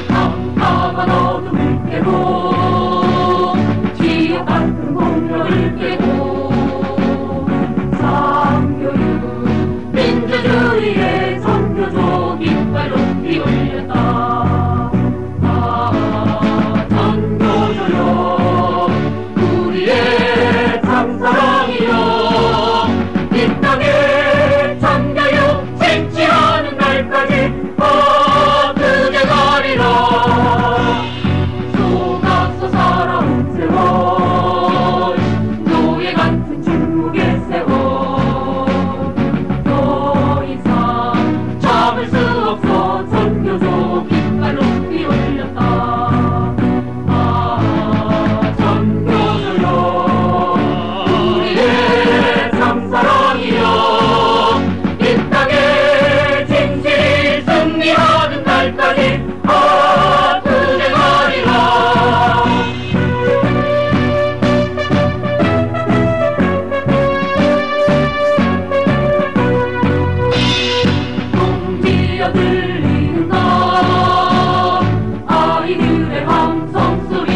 깜깜한 어둠을 깨고 지옥 같은 공로를 깨고 상교육 민주주의의 전교조 깃발 높이 올렸다. 전교조여 우리의 참사랑이여 이 땅에 참교육 쟁취하는 날까지 어떻게 가리라. 속았어 살아온 세월 노예 같은 중국의 세월 더 이상 참을 수 없어 전교조 깃발 높이 올렸다. 전교조여 우리의 참사랑이여 이 땅에 진실이 승리하는 날까지 어떻게 가리라. 동지여 들리는가 아이들의 함성소리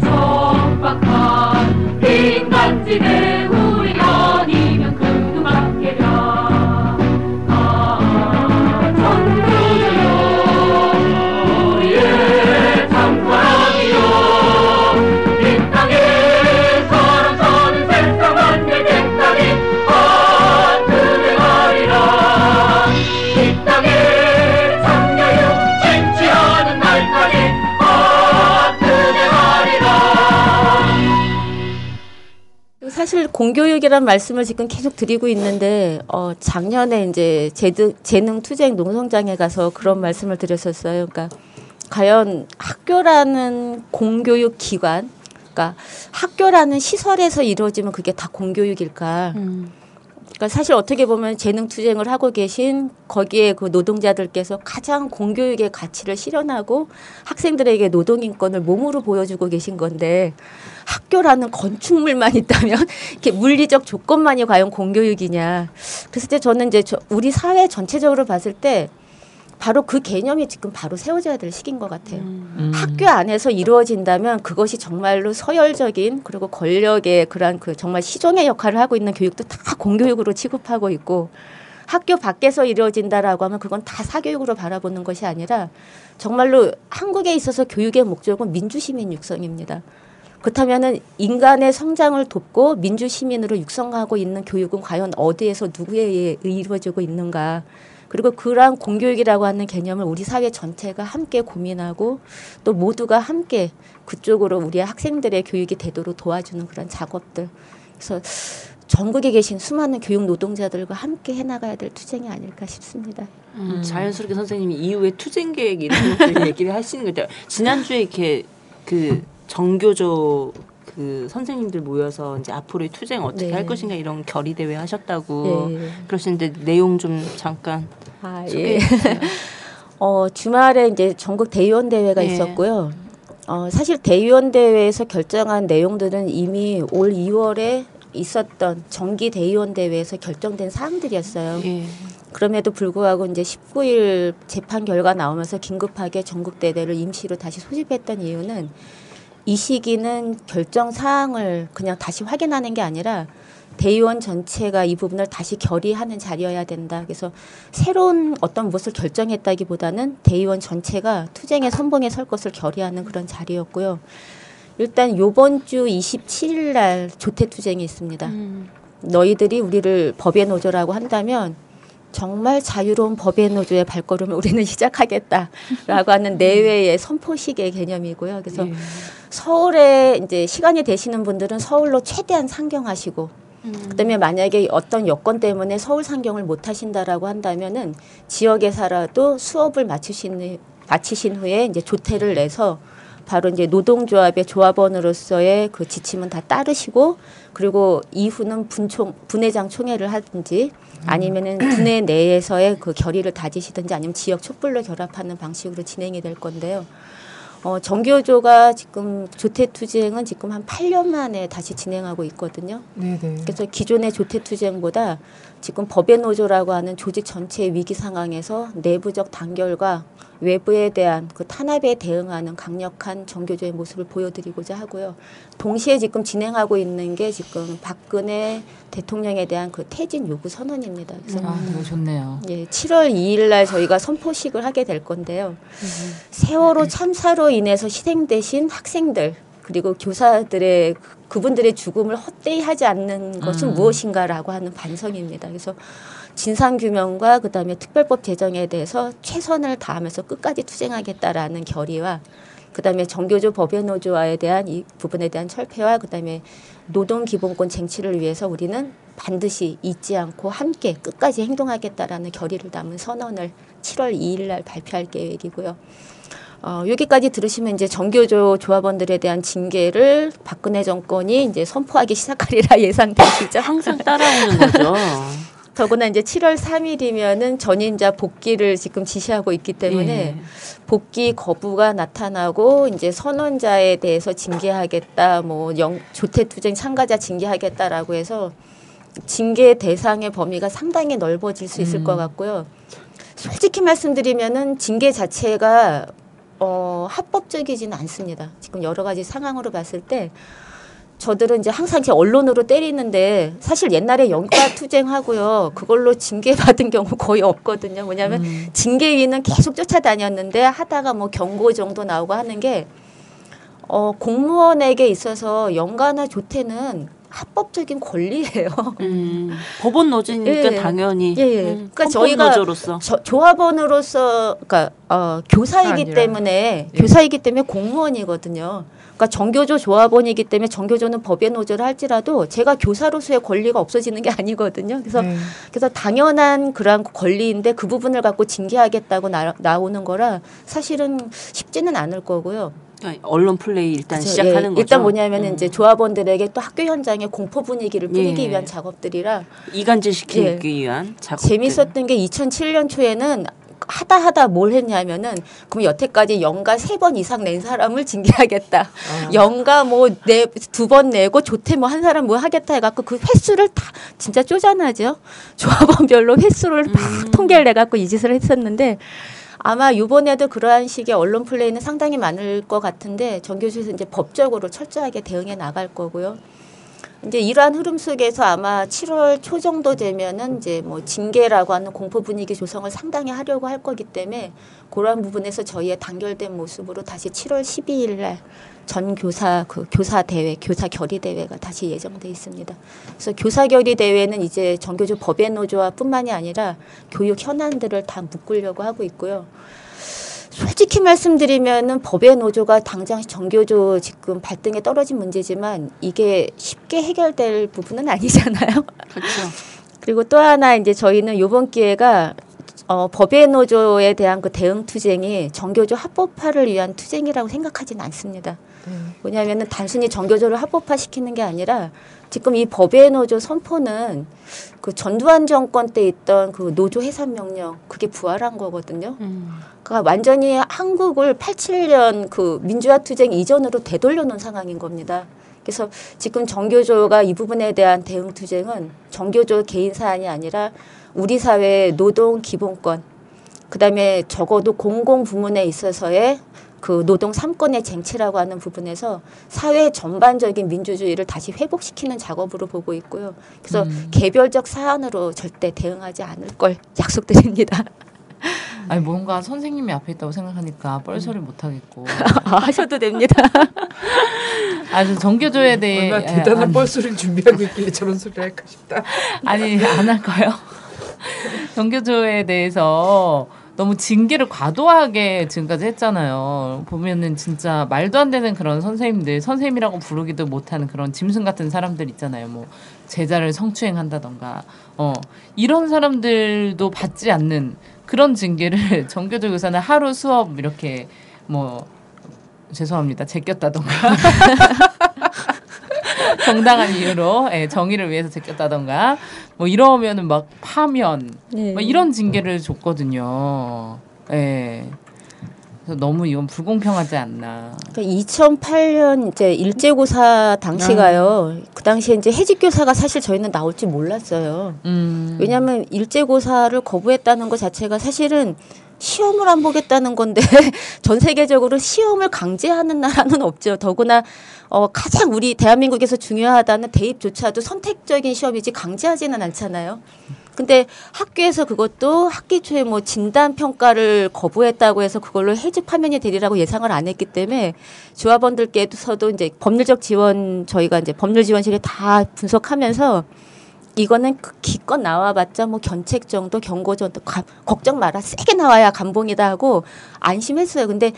척박한 빈간지대 우리 아니면 그누밖에랴. 전교조여 우리의 참사랑이여 이 땅에 사람 사는 세상 만들 때까지 어떻게 가리라. 이 땅에 참여육 쟁취하는 날까지 어떻게 가리라. 사실 공교육이란 말씀을 지금 계속 드리고 있는데 작년에 이제 재능 투쟁 농성장에 가서 그런 말씀을 드렸었어요. 그러니까 과연 학교라는 공교육 기관, 그러니까 학교라는 시설에서 이루어지면 그게 다 공교육일까? 그러니까 사실 어떻게 보면 재능 투쟁을 하고 계신 거기에 그 노동자들께서 가장 공교육의 가치를 실현하고 학생들에게 노동인권을 몸으로 보여주고 계신 건데 학교라는 건축물만 있다면 이렇게 물리적 조건만이 과연 공교육이냐. 그래서 이제 저는 이제 우리 사회 전체적으로 봤을 때 바로 그 개념이 지금 바로 세워져야 될 시기인 것 같아요. 학교 안에서 이루어진다면 그것이 정말로 서열적인 그리고 권력의 그러한 그 정말 시종의 역할을 하고 있는 교육도 다 공교육으로 취급하고 있고 학교 밖에서 이루어진다라고 하면 그건 다 사교육으로 바라보는 것이 아니라 정말로 한국에 있어서 교육의 목적은 민주시민 육성입니다. 그렇다면은 인간의 성장을 돕고 민주시민으로 육성하고 있는 교육은 과연 어디에서 누구에 의해 이루어지고 있는가. 그리고 그러한 공교육이라고 하는 개념을 우리 사회 전체가 함께 고민하고 또 모두가 함께 그쪽으로 우리의 학생들의 교육이 되도록 도와주는 그런 작업들. 그래서 전국에 계신 수많은 교육 노동자들과 함께 해나가야 될 투쟁이 아닐까 싶습니다. 자연스럽게 선생님이 이후에 투쟁 계획 이런 것들 얘기를 하시는 거죠. 지난주에 이렇게 그 정교조 그 선생님들 모여서 이제 앞으로의 투쟁 어떻게 할 것인가 이런 결의 대회 하셨다고 그러시는데 내용 좀 잠깐 소개해 주세요. 주말에 이제 전국 대의원 대회가 있었고요. 사실 대의원 대회에서 결정한 내용들은 이미 올 2월에 있었던 정기 대의원 대회에서 결정된 사항들이었어요. 그럼에도 불구하고 이제 19일 재판 결과 나오면서 긴급하게 전국 대회를 임시로 다시 소집했던 이유는 이 시기는 결정 사항을 그냥 다시 확인하는 게 아니라 대의원 전체가 이 부분을 다시 결의하는 자리여야 된다. 그래서 새로운 어떤 무엇을 결정했다기보다는 대의원 전체가 투쟁의 선봉에 설 것을 결의하는 그런 자리였고요. 일단 요번 주 27일 날 조퇴투쟁이 있습니다. 너희들이 우리를 법의 노조라고 한다면 정말 자유로운 법의 노조의 발걸음을 우리는 시작하겠다라고 하는 내외의 선포식의 개념이고요. 그래서 서울에 이제 시간이 되시는 분들은 서울로 최대한 상경하시고 그다음에 만약에 어떤 여건 때문에 서울 상경을 못 하신다라고 한다면은 지역에 살아도 수업을 마치신 후에 이제 조퇴를 내서 바로 이제 노동조합의 조합원으로서의 그 지침은 다 따르시고 그리고 이후는 분회장 총회를 하든지 아니면은 분회 내에서의 그 결의를 다지시든지 아니면 지역 촛불로 결합하는 방식으로 진행이 될 건데요. 정교조가 지금 조태투쟁은 지금 한 8년 만에 다시 진행하고 있거든요. 네네. 그래서 기존의 조태투쟁보다 지금 법의 노조라고 하는 조직 전체의 위기 상황에서 내부적 단결과 외부에 대한 그 탄압에 대응하는 강력한 정교조의 모습을 보여드리고자 하고요. 동시에 지금 진행하고 있는 게 지금 박근혜 대통령에 대한 그 퇴진 요구 선언입니다. 그래서 되게 좋네요. 예, 7월 2일 날 저희가 선포식을 하게 될 건데요. 세월호 참사로 인해서 희생되신 학생들 그리고 교사들의 그분들의 죽음을 헛되이 하지 않는 것은 무엇인가라고 하는 반성입니다. 그래서 진상규명과 그다음에 특별법 제정에 대해서 최선을 다하면서 끝까지 투쟁하겠다라는 결의와 그다음에 정교조 법외노조와에 대한 이 부분에 대한 철폐와 그다음에 노동기본권 쟁취를 위해서 우리는 반드시 잊지 않고 함께 끝까지 행동하겠다라는 결의를 담은 선언을 7월 2일 날 발표할 계획이고요. 여기까지 들으시면 이제 정교조 조합원들에 대한 징계를 박근혜 정권이 이제 선포하기 시작하리라 예상되시죠? 항상 따라오는 거죠. 더구나 이제 7월 3일이면은 전임자 복귀를 지금 지시하고 있기 때문에 예. 복귀 거부가 나타나고 이제 선언자에 대해서 징계하겠다, 뭐 조태투쟁 참가자 징계하겠다라고 해서 징계 대상의 범위가 상당히 넓어질 수 있을 것 같고요. 솔직히 말씀드리면은 징계 자체가 합법적이지는 않습니다. 지금 여러 가지 상황으로 봤을 때. 저들은 이제 항상 이렇게 언론으로 때리는데 사실 옛날에 영가 투쟁하고요. 그걸로 징계받은 경우 거의 없거든요. 뭐냐면 징계위는 계속 쫓아다녔는데 하다가 뭐 경고 정도 나오고 하는 게 공무원에게 있어서 영가나 조퇴는 합법적인 권리예요. 법원 노조니까 예. 당연히. 예. 그러니까 저희가 노조로서. 조합원으로서 그러니까 교사이기 때문에 공무원이거든요. 그러니까 정교조 조합원이기 때문에 정교조는 법의 노조를 할지라도 제가 교사로서의 권리가 없어지는 게 아니거든요. 그래서 당연한 그런 권리인데 그 부분을 갖고 징계하겠다고 나오는 거라 사실은 쉽지는 않을 거고요. 언론 플레이 일단 그렇죠. 시작하는 거죠. 일단 뭐냐면 이제 조합원들에게 또 학교 현장에 공포 분위기를 뿌리기 위한 작업들이라 이간질시키기 위한 작업들. 재밌었던 게 2007년 초에는 하다 뭘 했냐면은 그럼 여태까지 연가 3번 이상 낸 사람을 징계하겠다. 연가 뭐 2번 내고 조퇴 뭐 한 사람 뭐 하겠다 해갖고 그 횟수를 다 진짜 쪼잔하죠. 조합원별로 횟수를 막 통계를 내갖고 이 짓을 했었는데 아마 이번에도 그러한 식의 언론 플레이는 상당히 많을 것 같은데 정교조에서 이제 법적으로 철저하게 대응해 나갈 거고요. 이제 이러한 흐름 속에서 아마 7월 초 정도 되면은 이제 뭐 징계라고 하는 공포 분위기 조성을 상당히 하려고 할 거기 때문에 그러한 부분에서 저희의 단결된 모습으로 다시 7월 12일 날 전 교사 교사 대회, 교사 결의 대회가 다시 예정돼 있습니다. 그래서 교사 결의 대회는 이제 정교조 법외 노조와뿐만이 아니라 교육 현안들을 다 묶으려고 하고 있고요. 솔직히 말씀드리면은 법외 노조가 당장 정교조 지금 발등에 떨어진 문제지만 이게 쉽게 해결될 부분은 아니잖아요. 그렇죠. 그리고 또 하나 이제 저희는 이번 기회가 법외 노조에 대한 그 대응 투쟁이 정교조 합법화를 위한 투쟁이라고 생각하지는 않습니다. 왜냐하면은 단순히 정교조를 합법화시키는 게 아니라 지금 이 법외 노조 선포는 그 전두환 정권 때 있던 그 노조 해산 명령 그게 부활한 거거든요. 그러니까 완전히 한국을 87년 그 민주화 투쟁 이전으로 되돌려 놓은 상황인 겁니다. 그래서 지금 정교조가 이 부분에 대한 대응 투쟁은 정교조 개인 사안이 아니라 우리 사회의 노동 기본권, 그다음에 적어도 공공 부문에 있어서의 그 노동 3권의 쟁취라고 하는 부분에서 사회 전반적인 민주주의를 다시 회복시키는 작업으로 보고 있고요. 그래서 개별적 사안으로 절대 대응하지 않을 걸 약속드립니다. 아니 뭔가 선생님이 앞에 있다고 생각하니까 뻘소리 못 하겠고 하셔도 됩니다. 아주 정교조에 대해 얼마나 대단한 뻘소리를 준비하고 있길래 저런 소리 할까 싶다. 아니 안 할까요? 정교조에 대해서 너무 징계를 과도하게 지금까지 했잖아요. 보면은 진짜 말도 안 되는 그런 선생님이라고 부르기도 못하는 그런 짐승 같은 사람들 있잖아요. 뭐 제자를 성추행한다던가 이런 사람들도 받지 않는 그런 징계를 정교조 교사는 하루 수업 이렇게 뭐 죄송합니다. 제꼈다던가 정당한 이유로 정의를 위해서 제꼈다던가 뭐 이러면은 막 파면 막 이런 징계를 줬거든요. 그래서 너무 이건 불공평하지 않나. 그러니까 2008년 이제 일제고사 당시가요. 그 당시에 이제 해직교사가 사실 저희는 나올지 몰랐어요. 왜냐하면 일제고사를 거부했다는 것 자체가 사실은 시험을 안 보겠다는 건데 전 세계적으로 시험을 강제하는 나라는 없죠. 더구나 가장 우리 대한민국에서 중요하다는 대입조차도 선택적인 시험이지 강제하지는 않잖아요. 근데 학교에서 그것도 학기 초에 뭐 진단 평가를 거부했다고 해서 그걸로 해직 파면이 되리라고 예상을 안 했기 때문에 조합원들께서도 이제 법률적 지원 저희가 이제 법률 지원실에 다 분석하면서 이거는 기껏 나와봤자 뭐 견책 정도 경고 정도 걱정 마라 세게 나와야 감봉이다 하고 안심했어요. 근데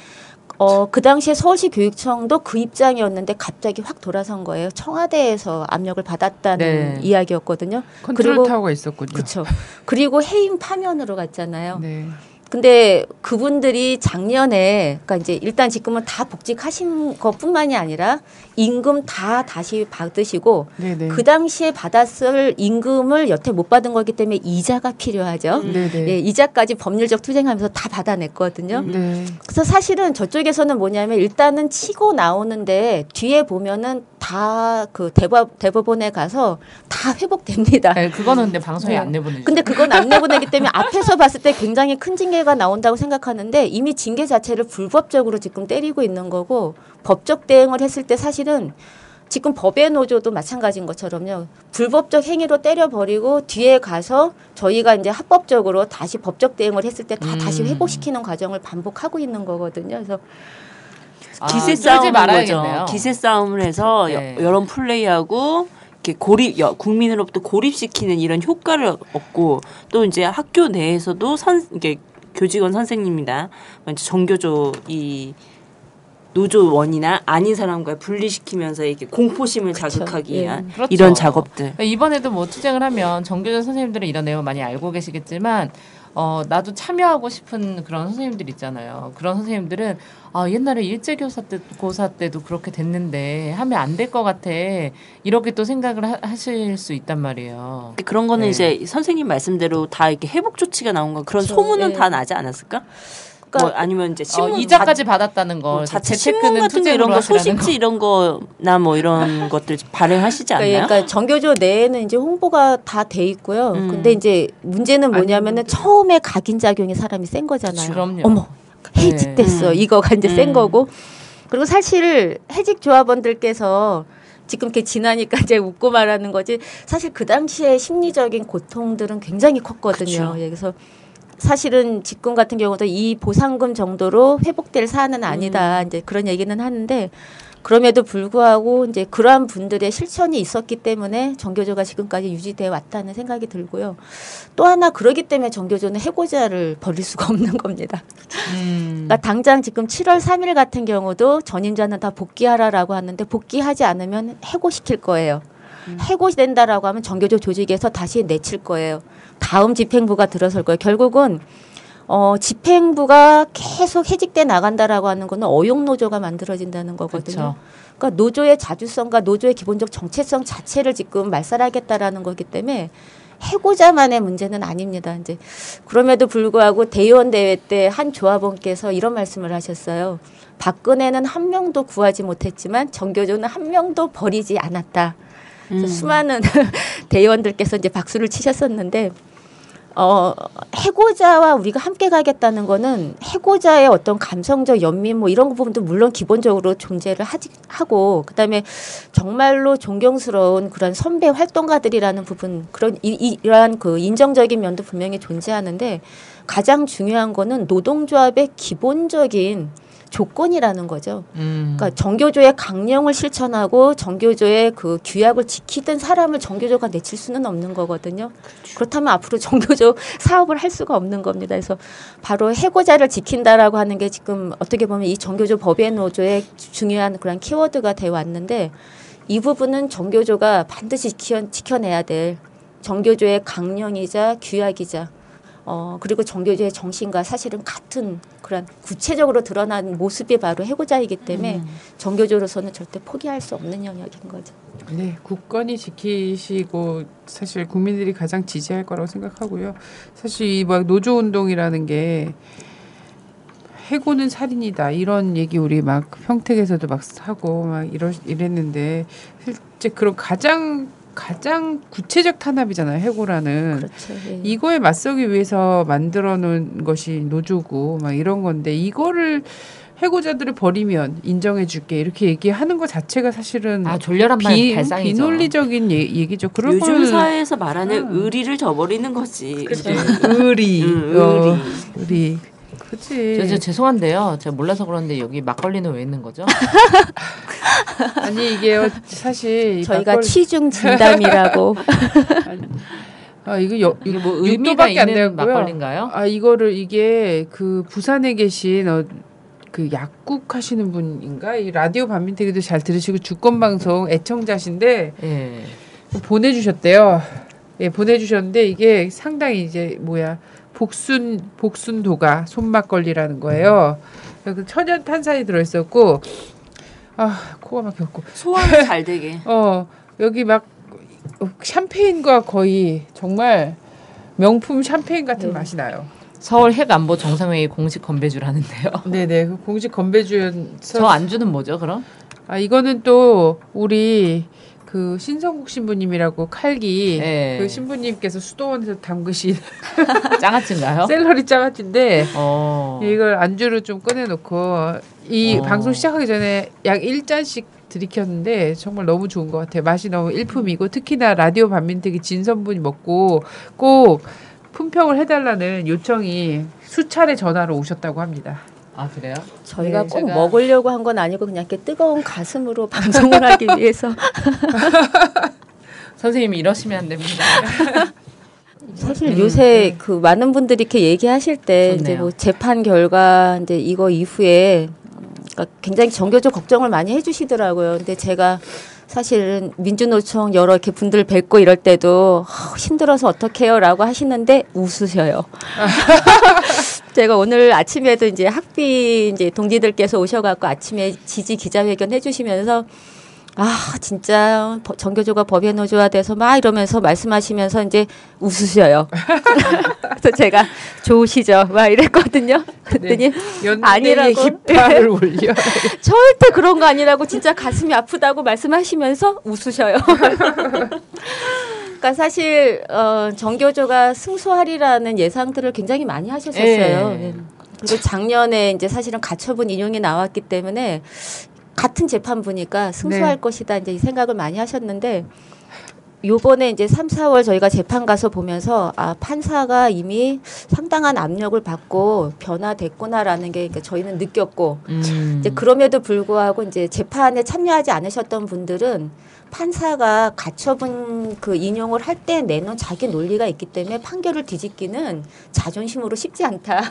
그 당시에 서울시 교육청도 그 입장이었는데 갑자기 확 돌아선 거예요. 청와대에서 압력을 받았다는 이야기였거든요. 컨트롤 타워가 있었군요. 그렇죠. 그리고 해임 파면으로 갔잖아요. 네. 근데 그분들이 작년에 그러니까 이제 일단 지금은 다 복직하신 것뿐만이 아니라 임금 다 다시 받으시고 네네. 그 당시에 받았을 임금을 여태 못 받은 거기 때문에 이자가 필요하죠. 예, 이자까지 법률적 투쟁하면서 다 받아냈거든요. 네. 그래서 사실은 저쪽에서는 뭐냐면 일단은 치고 나오는데 뒤에 보면은 다 그 대법원에 가서 다 회복됩니다. 네, 그거는 근데 방송에 안 내보내죠. 근데 그건 안 내보내기 때문에 앞에서 봤을 때 굉장히 큰 징계가 나온다고 생각하는데 이미 징계 자체를 불법적으로 지금 때리고 있는 거고 법적 대응을 했을 때 사실은 지금 법의 노조도 마찬가지인 것처럼요. 불법적 행위로 때려버리고 뒤에 가서 저희가 이제 합법적으로 다시 법적 대응을 했을 때 다 다시 회복시키는 과정을 반복하고 있는 거거든요. 그래서 기세 싸움인 거죠. 기세 싸움을 해서 여론 플레이하고 이렇게 국민으로부터 고립시키는 이런 효과를 얻고 또 이제 학교 내에서도 이게 교직원 선생님이나 정교조 이 노조원이나 아닌 사람과 분리시키면서 이렇게 공포심을 자극하기 위한 그렇죠. 이런 작업들. 이번에도 뭐 투쟁을 하면 정교조 선생님들은 이런 내용 많이 알고 계시겠지만 나도 참여하고 싶은 그런 선생님들 있잖아요. 그런 선생님들은 옛날에 고사 때도 그렇게 됐는데 하면 안 될 것 같아. 이렇게 또 생각을 하실 수 있단 말이에요. 그런 거는 이제 선생님 말씀대로 다 이렇게 회복 조치가 나온 거 그런 소문은 다 나지 않았을까? 뭐 아니면 이제 신문 이자까지 받았다는 거 자체 신문 같은 거 이런 거 소식지 이런 거나 뭐 이런 것들 발행하시지 않나요? 그러니까 정교조 내에는 이제 홍보가 다 돼 있고요. 근데 이제 문제는 뭐냐면은 처음에 각인 작용이 사람이 센 거잖아요. 그럼요. 어머 해직됐어 이거가 이제 센 거고 그리고 사실 해직 조합원들께서 지금 이렇게 지나니까 이제 웃고 말하는 거지 사실 그 당시에 심리적인 고통들은 굉장히 컸거든요. 그렇죠. 그래서 사실은 직군 같은 경우도 이 보상금 정도로 회복될 사안은 아니다. 이제 그런 얘기는 하는데 그럼에도 불구하고 이제 그러한 분들의 실천이 있었기 때문에 정교조가 지금까지 유지되어 왔다는 생각이 들고요. 또 하나 그러기 때문에 정교조는 해고자를 벌일 수가 없는 겁니다. 그러니까 당장 지금 7월 3일 같은 경우도 전임자는 다 복귀하라라고 하는데 복귀하지 않으면 해고시킬 거예요. 해고된다라고 하면 정교조 조직에서 다시 내칠 거예요. 다음 집행부가 들어설 거예요. 결국은 집행부가 계속 해직돼 나간다라고 하는 거는 어용노조가 만들어진다는 거거든요. 그쵸. 그러니까 노조의 자주성과 노조의 기본적 정체성 자체를 지금 말살하겠다라는 거기 때문에 해고자만의 문제는 아닙니다. 이제 그럼에도 불구하고 대의원 대회 때 한 조합원께서 이런 말씀을 하셨어요. 박근혜는 한 명도 구하지 못했지만 정교조는 한 명도 버리지 않았다. 수많은 대의원들께서 이제 박수를 치셨었는데 해고자와 우리가 함께 가겠다는 거는 해고자의 어떤 감성적 연민 뭐 이런 부분도 물론 기본적으로 존재를 하고 그다음에 정말로 존경스러운 그런 선배 활동가들이라는 부분 그런 이러한 그 인정적인 면도 분명히 존재하는데 가장 중요한 거는 노동조합의 기본적인 조건이라는 거죠. 그러니까 정교조의 강령을 실천하고 정교조의 그 규약을 지키던 사람을 정교조가 내칠 수는 없는 거거든요. 그렇다면 앞으로 정교조 사업을 할 수가 없는 겁니다. 그래서 바로 해고자를 지킨다라고 하는 게 지금 어떻게 보면 이 정교조 법의 노조의 중요한 그런 키워드가 돼 왔는데 이 부분은 정교조가 반드시 지켜내야 될 정교조의 강령이자 규약이자 그리고 정교조의 정신과 사실은 같은 그런 구체적으로 드러난 모습이 바로 해고자이기 때문에 정교조로서는 절대 포기할 수 없는 영역인 거죠. 네, 굳건히 지키시고 사실 국민들이 가장 지지할 거라고 생각하고요. 사실 이 막 노조 운동이라는 게 해고는 살인이다 이런 얘기 우리 막 평택에서도 막 하고 막 이랬는데 실제 그런 가장 구체적 탄압이잖아요. 해고라는. 그렇죠. 예. 이거에 맞서기 위해서 만들어 놓은 것이 노조고 막 이런 건데 이거를 해고자들을 버리면 인정해 줄게 이렇게 얘기하는 것 자체가 사실은 졸렬한 말 발상이죠. 비논리적인 얘기죠. 그런 요즘 거는 사회에서 말하는 의리를 저버리는 거지. 그치. 의리. 의리. 그치. 저 죄송한데요. 제가 몰라서 그러는데 여기 막걸리는 왜 있는 거죠? 아니 이게 사실 저희가 취중 진담이라고. 이게 뭐 의미가 있는 막걸리인가요? 이게 그 부산에 계신 그 약국 하시는 분인가? 이 라디오 반민특위도 잘 들으시고 주권 방송 애청자신데 예. 보내주셨대요. 예, 보내주셨는데 이게 상당히 이제 복순도가 손막걸리라는 거예요. 그 천연 탄산이 들어있었고 코가 막혔고 소화는 잘 되게. 여기 막 샴페인과 거의 정말 명품 샴페인 같은 맛이 나요. 서울 핵안보 정상회의 공식 건배주라는데요. 네네, 그 공식 건배주연. 저 안주는 뭐죠, 그럼? 이거는 또 우리 그 신성국 신부님이라고 칼기 그 신부님께서 수도원에서 담그신 장아찌인가요? 샐러리 장아찌인데 이걸 안주로 좀 꺼내놓고 이 방송 시작하기 전에 약 1잔씩 들이켰는데 정말 너무 좋은 것 같아요. 맛이 너무 일품이고 특히나 라디오 반민특위 진선분이 먹고 꼭 품평을 해달라는 요청이 수차례 전화로 오셨다고 합니다. 아 그래요? 저희가 꼭 먹으려고 한 건 아니고 그냥 이렇게 뜨거운 가슴으로 방송을 하기 위해서. 선생님이 이러시면 안 됩니다. 사실 요새 그 많은 분들이 이렇게 얘기하실 때 좋네요. 이제 뭐 재판 결과 이제 이거 이후에 그러니까 굉장히 정교조 걱정을 많이 해주시더라고요. 근데 제가 사실은 민주노총 여러 이렇게 분들 뵙고 이럴 때도 힘들어서 어떡해요라고 하시는데 웃으셔요. 제가 오늘 아침에도 이제 학비 이제 동지들께서 오셔갖고 아침에 지지 기자회견 해주시면서 진짜 정교조가 법의 노조화 돼서 막 이러면서 말씀하시면서 이제 웃으셔요. 그래서 제가 좋으시죠? 막 이랬거든요. 그랬더니 아니라고. 깃발을 올려. 절대 그런 거 아니라고 진짜 가슴이 아프다고 말씀하시면서 웃으셔요. 그러니까 사실 정교조가 승소하리라는 예상들을 굉장히 많이 하셨었어요. 그리고 작년에 이제 사실은 가처분 인용이 나왔기 때문에 같은 재판부니까 승소할 것이다 이제 이 생각을 많이 하셨는데 요번에 이제 3, 4월 저희가 재판 가서 보면서 판사가 이미 상당한 압력을 받고 변화됐구나라는 게 그러니까 저희는 느꼈고 이제 그럼에도 불구하고 이제 재판에 참여하지 않으셨던 분들은 판사가 가처분 그 인용을 할 때 내놓은 자기 논리가 있기 때문에 판결을 뒤집기는 자존심으로 쉽지 않다.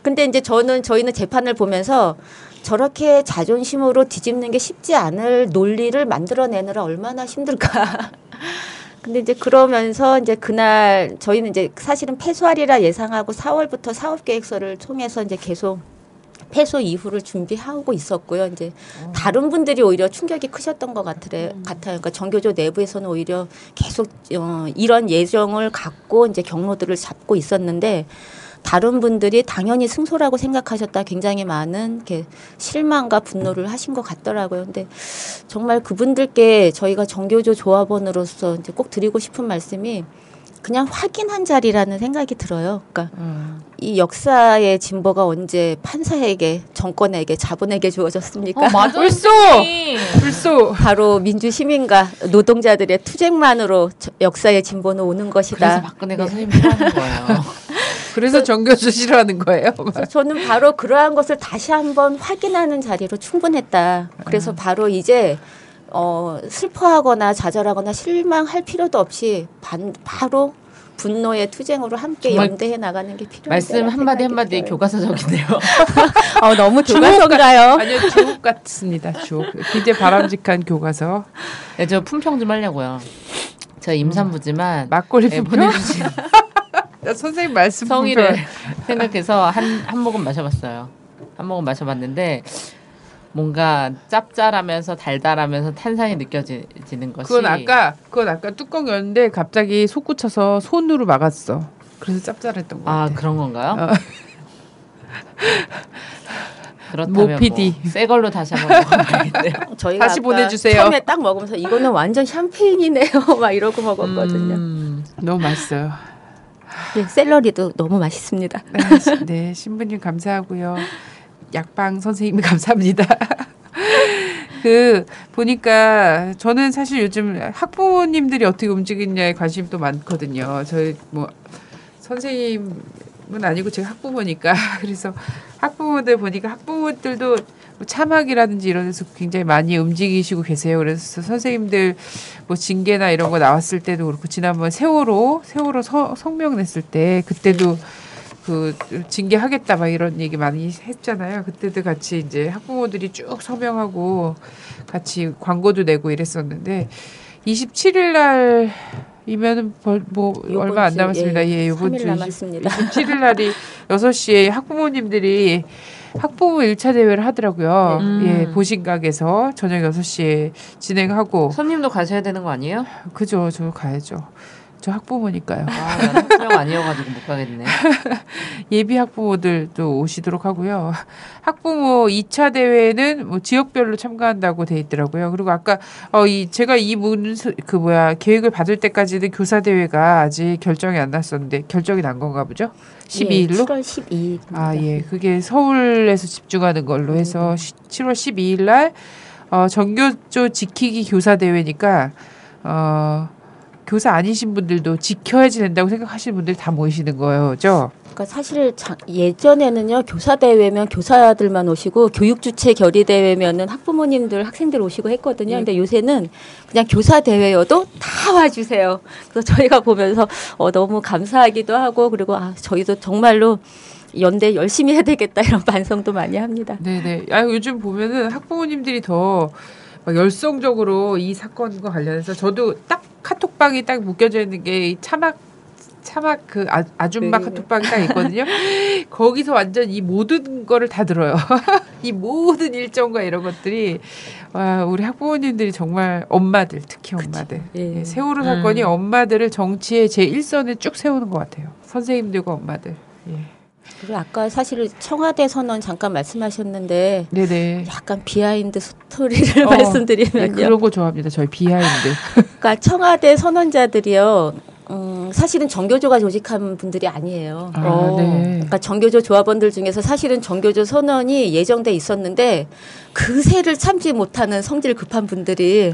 근데 이제 저희는 재판을 보면서 저렇게 자존심으로 뒤집는 게 쉽지 않을 논리를 만들어내느라 얼마나 힘들까. 근데 이제 그러면서 이제 그날 저희는 이제 사실은 패소하리라 예상하고 4월부터 사업계획서를 통해서 이제 계속 패소 이후를 준비하고 있었고요. 이제 다른 분들이 오히려 충격이 크셨던 것 같아요. 그러니까 정교조 내부에서는 오히려 계속 이런 예정을 갖고 이제 경로들을 잡고 있었는데 다른 분들이 당연히 승소라고 생각하셨다 굉장히 많은 이렇게 실망과 분노를 하신 것 같더라고요. 근데 정말 그분들께 저희가 정교조 조합원으로서 이제 꼭 드리고 싶은 말씀이 그냥 확인한 자리라는 생각이 들어요. 그러니까 이 역사의 진보가 언제 판사에게, 정권에게, 자본에게 주어졌습니까? 맞아. 불소. 바로 민주시민과 노동자들의 투쟁만으로 역사의 진보는 오는 것이다. 그래서 박근혜가 선생님 싫어하는 거예요. 그래서 정교조 싫어하는 거예요? 저는 바로 그러한 것을 다시 한번 확인하는 자리로 충분했다. 그래서 바로 이제 슬퍼하거나 좌절하거나 실망할 필요도 없이 바로 분노의 투쟁으로 함께 연대해 나가는 게 필요하다. 말씀 한마디 교과서적인데요. 너무 교과서인가요? 아니요, 주옥 같습니다. 주옥. 굉장히 바람직한 교과서. 네, 저 품평 좀 하려고요. 저 임산부지만 막걸리 품평? 보내주신 선생님 말씀 성의를 생각해서 한 모금 마셔봤어요. 한 모금 마셔봤는데 뭔가 짭짤하면서 달달하면서 탄산이 느껴지는 것이. 그건 아까 뚜껑 열는데 갑자기 솟구쳐서 손으로 막았어. 그래서 짭짤했던 것 같아. 그런 건가요? 그렇다면 모 PD. 새 걸로 다시 한번 먹어봐야겠네요. 저희가 다시 아까 보내주세요. 처음에 딱 먹으면서 이거는 완전 샴페인이네요. 막 이러고 먹었거든요. 너무 맛있어요. 네, 샐러리도 너무 맛있습니다. 네, 신부님 감사하고요. 약방 선생님 감사합니다. 그 보니까 저는 사실 요즘 학부모님들이 어떻게 움직이냐에 관심도 많거든요. 저희 뭐 선생님은 아니고 제가 학부모니까 그래서 학부모들 보니까 학부모들도 뭐 참학이라든지 이런 데서 굉장히 많이 움직이시고 계세요. 그래서 선생님들 뭐 징계나 이런 거 나왔을 때도 그렇고 지난번 세월호 성명 냈을 때 그때도 그 징계하겠다 막 이런 얘기 많이 했잖아요. 그때도 같이 이제 학부모들이 쭉 서명하고 같이 광고도 내고 이랬었는데 27일 날이면은 뭐 얼마 안 남았습니다. 예, 이번 주 27일 날이 6시에 학부모님들이 학부모 1차 대회를 하더라고요. 예, 보신각에서 저녁 6시에 진행하고. 손님도 가셔야 되는 거 아니에요? 그죠, 저 가야죠. 저 학부모니까요. 아, 나는 학부모 아니어가지고 못 가겠네. 예비 학부모들도 오시도록 하고요. 학부모 2차 대회는 뭐 지역별로 참가한다고 돼 있더라고요. 그리고 아까 제가 이 계획을 받을 때까지는 교사 대회가 아직 결정이 안 났었는데 결정이 난 건가 보죠? 12일로? 예, 7월 12일. 아, 예. 그게 서울에서 집중하는 걸로 해서 7월 12일 날 전교조 지키기 교사 대회니까 교사 아니신 분들도 지켜야지 된다고 생각하시는 분들이 다 모이시는 거죠. 그러니까 사실 예전에는요 교사 대회면 교사들만 오시고 교육 주체 결의 대회면은 학부모님들 학생들 오시고 했거든요. 근데 요새는 그냥 교사 대회여도 다 와주세요. 그래서 저희가 보면서 너무 감사하기도 하고 그리고 저희도 정말로 연대 열심히 해야 되겠다 이런 반성도 많이 합니다. 네네. 요즘 보면은 학부모님들이 더 막 열성적으로 이 사건과 관련해서 저도 딱 카톡방이 딱 묶여져 있는 게 차막 그 아줌마 카톡방이 딱 있거든요. 거기서 완전 이 모든 거를 다 들어요. 이 모든 일정과 이런 것들이 와, 우리 학부모님들이 정말 엄마들 특히 엄마들 예. 세월호 사건이 엄마들을 정치의 제1선에 쭉 세우는 것 같아요. 선생님들과 엄마들. 예. 그리고 아까 사실 청와대 선언 잠깐 말씀하셨는데 네네. 약간 비하인드 스토리를 말씀드리면요. 네, 그런 거 좋아합니다. 저희 비하인드. 그러니까 청와대 선언자들이요. 사실은 정교조가 조직한 분들이 아니에요. 네. 그러니까 정교조 조합원들 중에서 사실은 정교조 선언이 예정돼 있었는데 그 새를 참지 못하는 성질 급한 분들이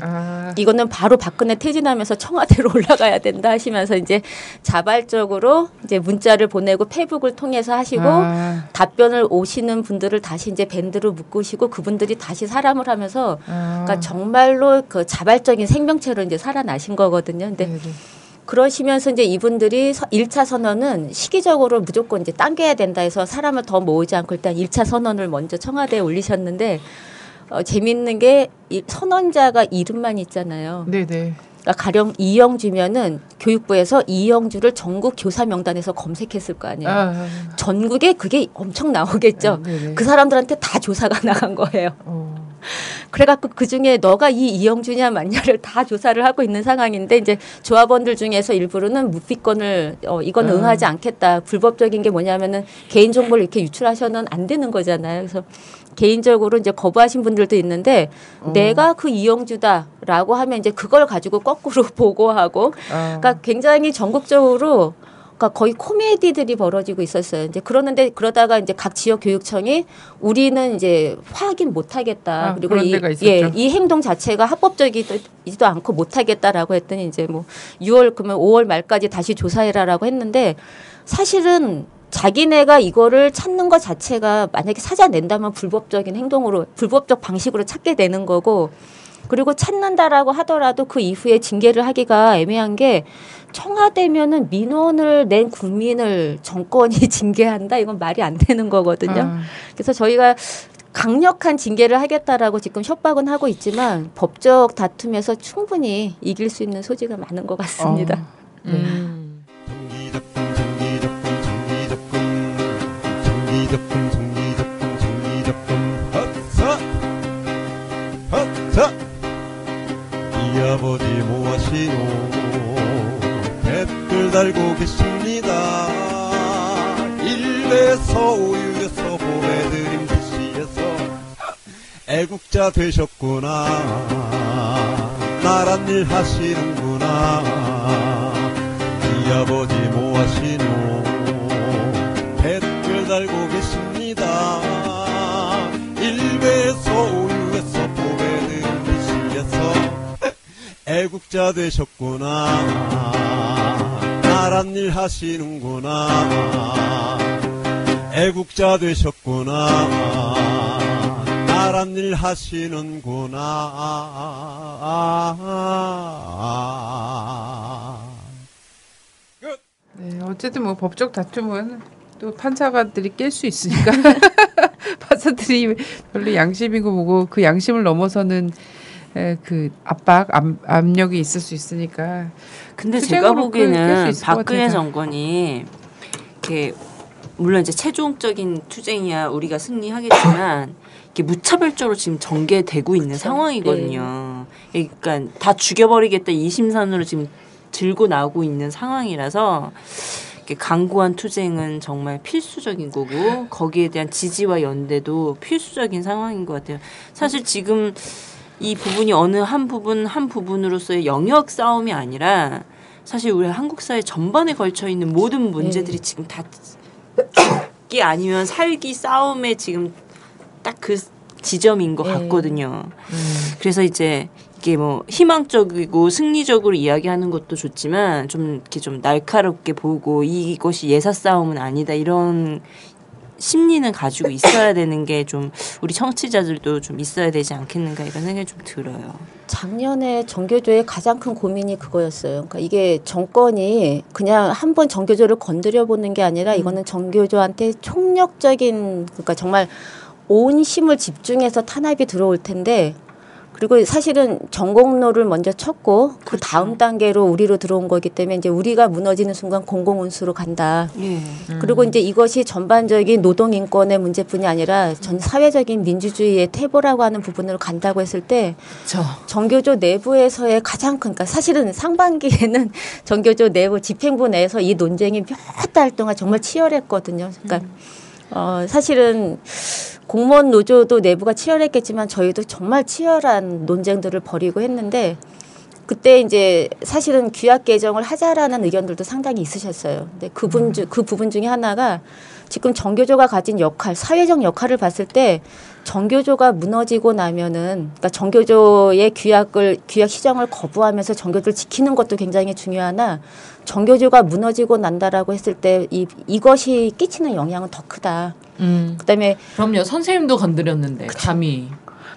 이거는 바로 박근혜 퇴진하면서 청와대로 올라가야 된다 하시면서 이제 자발적으로 이제 문자를 보내고 페북을 통해서 하시고 답변을 오시는 분들을 다시 이제 밴드로 묶으시고 그분들이 다시 사람을 하면서 그러니까 정말로 그 자발적인 생명체로 이제 살아나신 거거든요. 근데 네네. 그러시면서 이제 이분들이 1차 선언은 시기적으로 무조건 이제 당겨야 된다 해서 사람을 더 모으지 않고 일단 1차 선언을 먼저 청와대에 올리셨는데 재밌는 게 선언자가 이름만 있잖아요. 네네. 그러니까 가령 이영주면은 교육부에서 이영주를 전국 교사 명단에서 검색했을 거 아니에요. 전국에 그게 엄청 나오겠죠. 그 사람들한테 다 조사가 나간 거예요. 그래갖고 그 중에 너가 이 이영주냐 맞냐를 다 조사를 하고 있는 상황인데 이제 조합원들 중에서 일부러는 묵비권을 이건 응하지 않겠다. 불법적인 게 뭐냐면은 개인 정보를 이렇게 유출하셔는 안 되는 거잖아요. 그래서 개인적으로 이제 거부하신 분들도 있는데 내가 그 이영주다라고 하면 이제 그걸 가지고 거꾸로 보고하고 그러니까 굉장히 전국적으로 그러니까 거의 코미디들이 벌어지고 있었어요. 이제 그러다가 이제 각 지역 교육청이 우리는 이제 확인 못 하겠다. 그리고 이 행동 자체가 합법적이지도 않고 못 하겠다라고 했더니 이제 뭐 6월 그러면 5월 말까지 다시 조사해라라고 했는데 사실은 자기네가 이거를 찾는 것 자체가 만약에 찾아낸다면 불법적 방식으로 찾게 되는 거고 그리고 찾는다라고 하더라도 그 이후에 징계를 하기가 애매한 게 청와대면은 민원을 낸 국민을 정권이 징계한다? 이건 말이 안 되는 거거든요. 그래서 저희가 강력한 징계를 하겠다라고 지금 협박은 하고 있지만 법적 다툼에서 충분히 이길 수 있는 소지가 많은 것 같습니다. 이 아버지 뭐하시노 댓글 달고 계십니다. 일베서 우유에서 보내드린 DC에서 애국자 되셨구나. 나란 일 하시는구나. 이 아버지 뭐 하시노. 댓글 달고 계십니다. 1배에서 5유에서 보내드린 DC에서 애국자 되셨구나. 나란 일 하시는구나. 애국자 되셨구나. 나란 일 하시는구나. 네, 어쨌든 뭐 법적 다툼은 또 판사가들이 깰 수 있으니까 판사들이 별로 양심이고 뭐고 그 양심을 넘어서는 그 압력이 있을 수 있으니까. 근데 제가 보기에는 박근혜 같아요. 정권이 이렇게 물론 이제 최종적인 투쟁이야 우리가 승리하겠지만 이게 무차별적으로 지금 전개되고 있는 상황이거든요. 그러니까 다 죽여버리겠다 이심산으로 지금 들고 나오고 있는 상황이라서 이렇게 강고한 투쟁은 정말 필수적인 거고 거기에 대한 지지와 연대도 필수적인 상황인 것 같아요. 사실 지금 이 부분이 어느 한 부분으로서의 영역 싸움이 아니라 사실 우리 한국 사회 전반에 걸쳐 있는 모든 문제들이 지금 다 죽기 아니면 살기 싸움에 지금 딱 그 지점인 것 같거든요. 그래서 이제 이게 뭐 희망적이고 승리적으로 이야기하는 것도 좋지만 좀 이렇게 좀 날카롭게 보고 이것이 예사 싸움은 아니다 이런 심리는 가지고 있어야 되는 게 좀 우리 청취자들도 좀 있어야 되지 않겠는가 이런 생각이 좀 들어요. 작년에 정교조의 가장 큰 고민이 그거였어요. 그러니까 이게 정권이 그냥 한번 정교조를 건드려 보는 게 아니라 이거는 정교조한테 총력적인 그러니까 정말 온 힘을 집중해서 탄압이 들어올 텐데 그리고 사실은 전공로를 먼저 쳤고 그 다음 단계로 우리로 들어온 거기 때문에 이제 우리가 무너지는 순간 공공운수로 간다. 그리고 이제 이것이 전반적인 노동 인권의 문제뿐이 아니라 전 사회적인 민주주의의 태보라고 하는 부분으로 간다고 했을 때 정교조 내부에서의 가장 큰 그러니까 사실은 상반기에는 정교조 내부 집행부 내에서 이 논쟁이 몇 달 동안 정말 치열했거든요. 그러니까 사실은 공무원 노조도 내부가 치열했겠지만 저희도 정말 치열한 논쟁들을 벌이고 했는데 그때 이제 사실은 규약 개정을 하자라는 의견들도 상당히 있으셨어요. 근데 그 부분 중에 하나가 지금 정교조가 가진 역할, 사회적 역할을 봤을 때 정교조가 무너지고 나면은 그러니까 정교조의 규약 시정을 거부하면서 정교조를 지키는 것도 굉장히 중요하나 정교조가 무너지고 난다라고 했을 때 이것이 끼치는 영향은 더 크다. 그다음에 그럼요. 선생님도 건드렸는데 감히.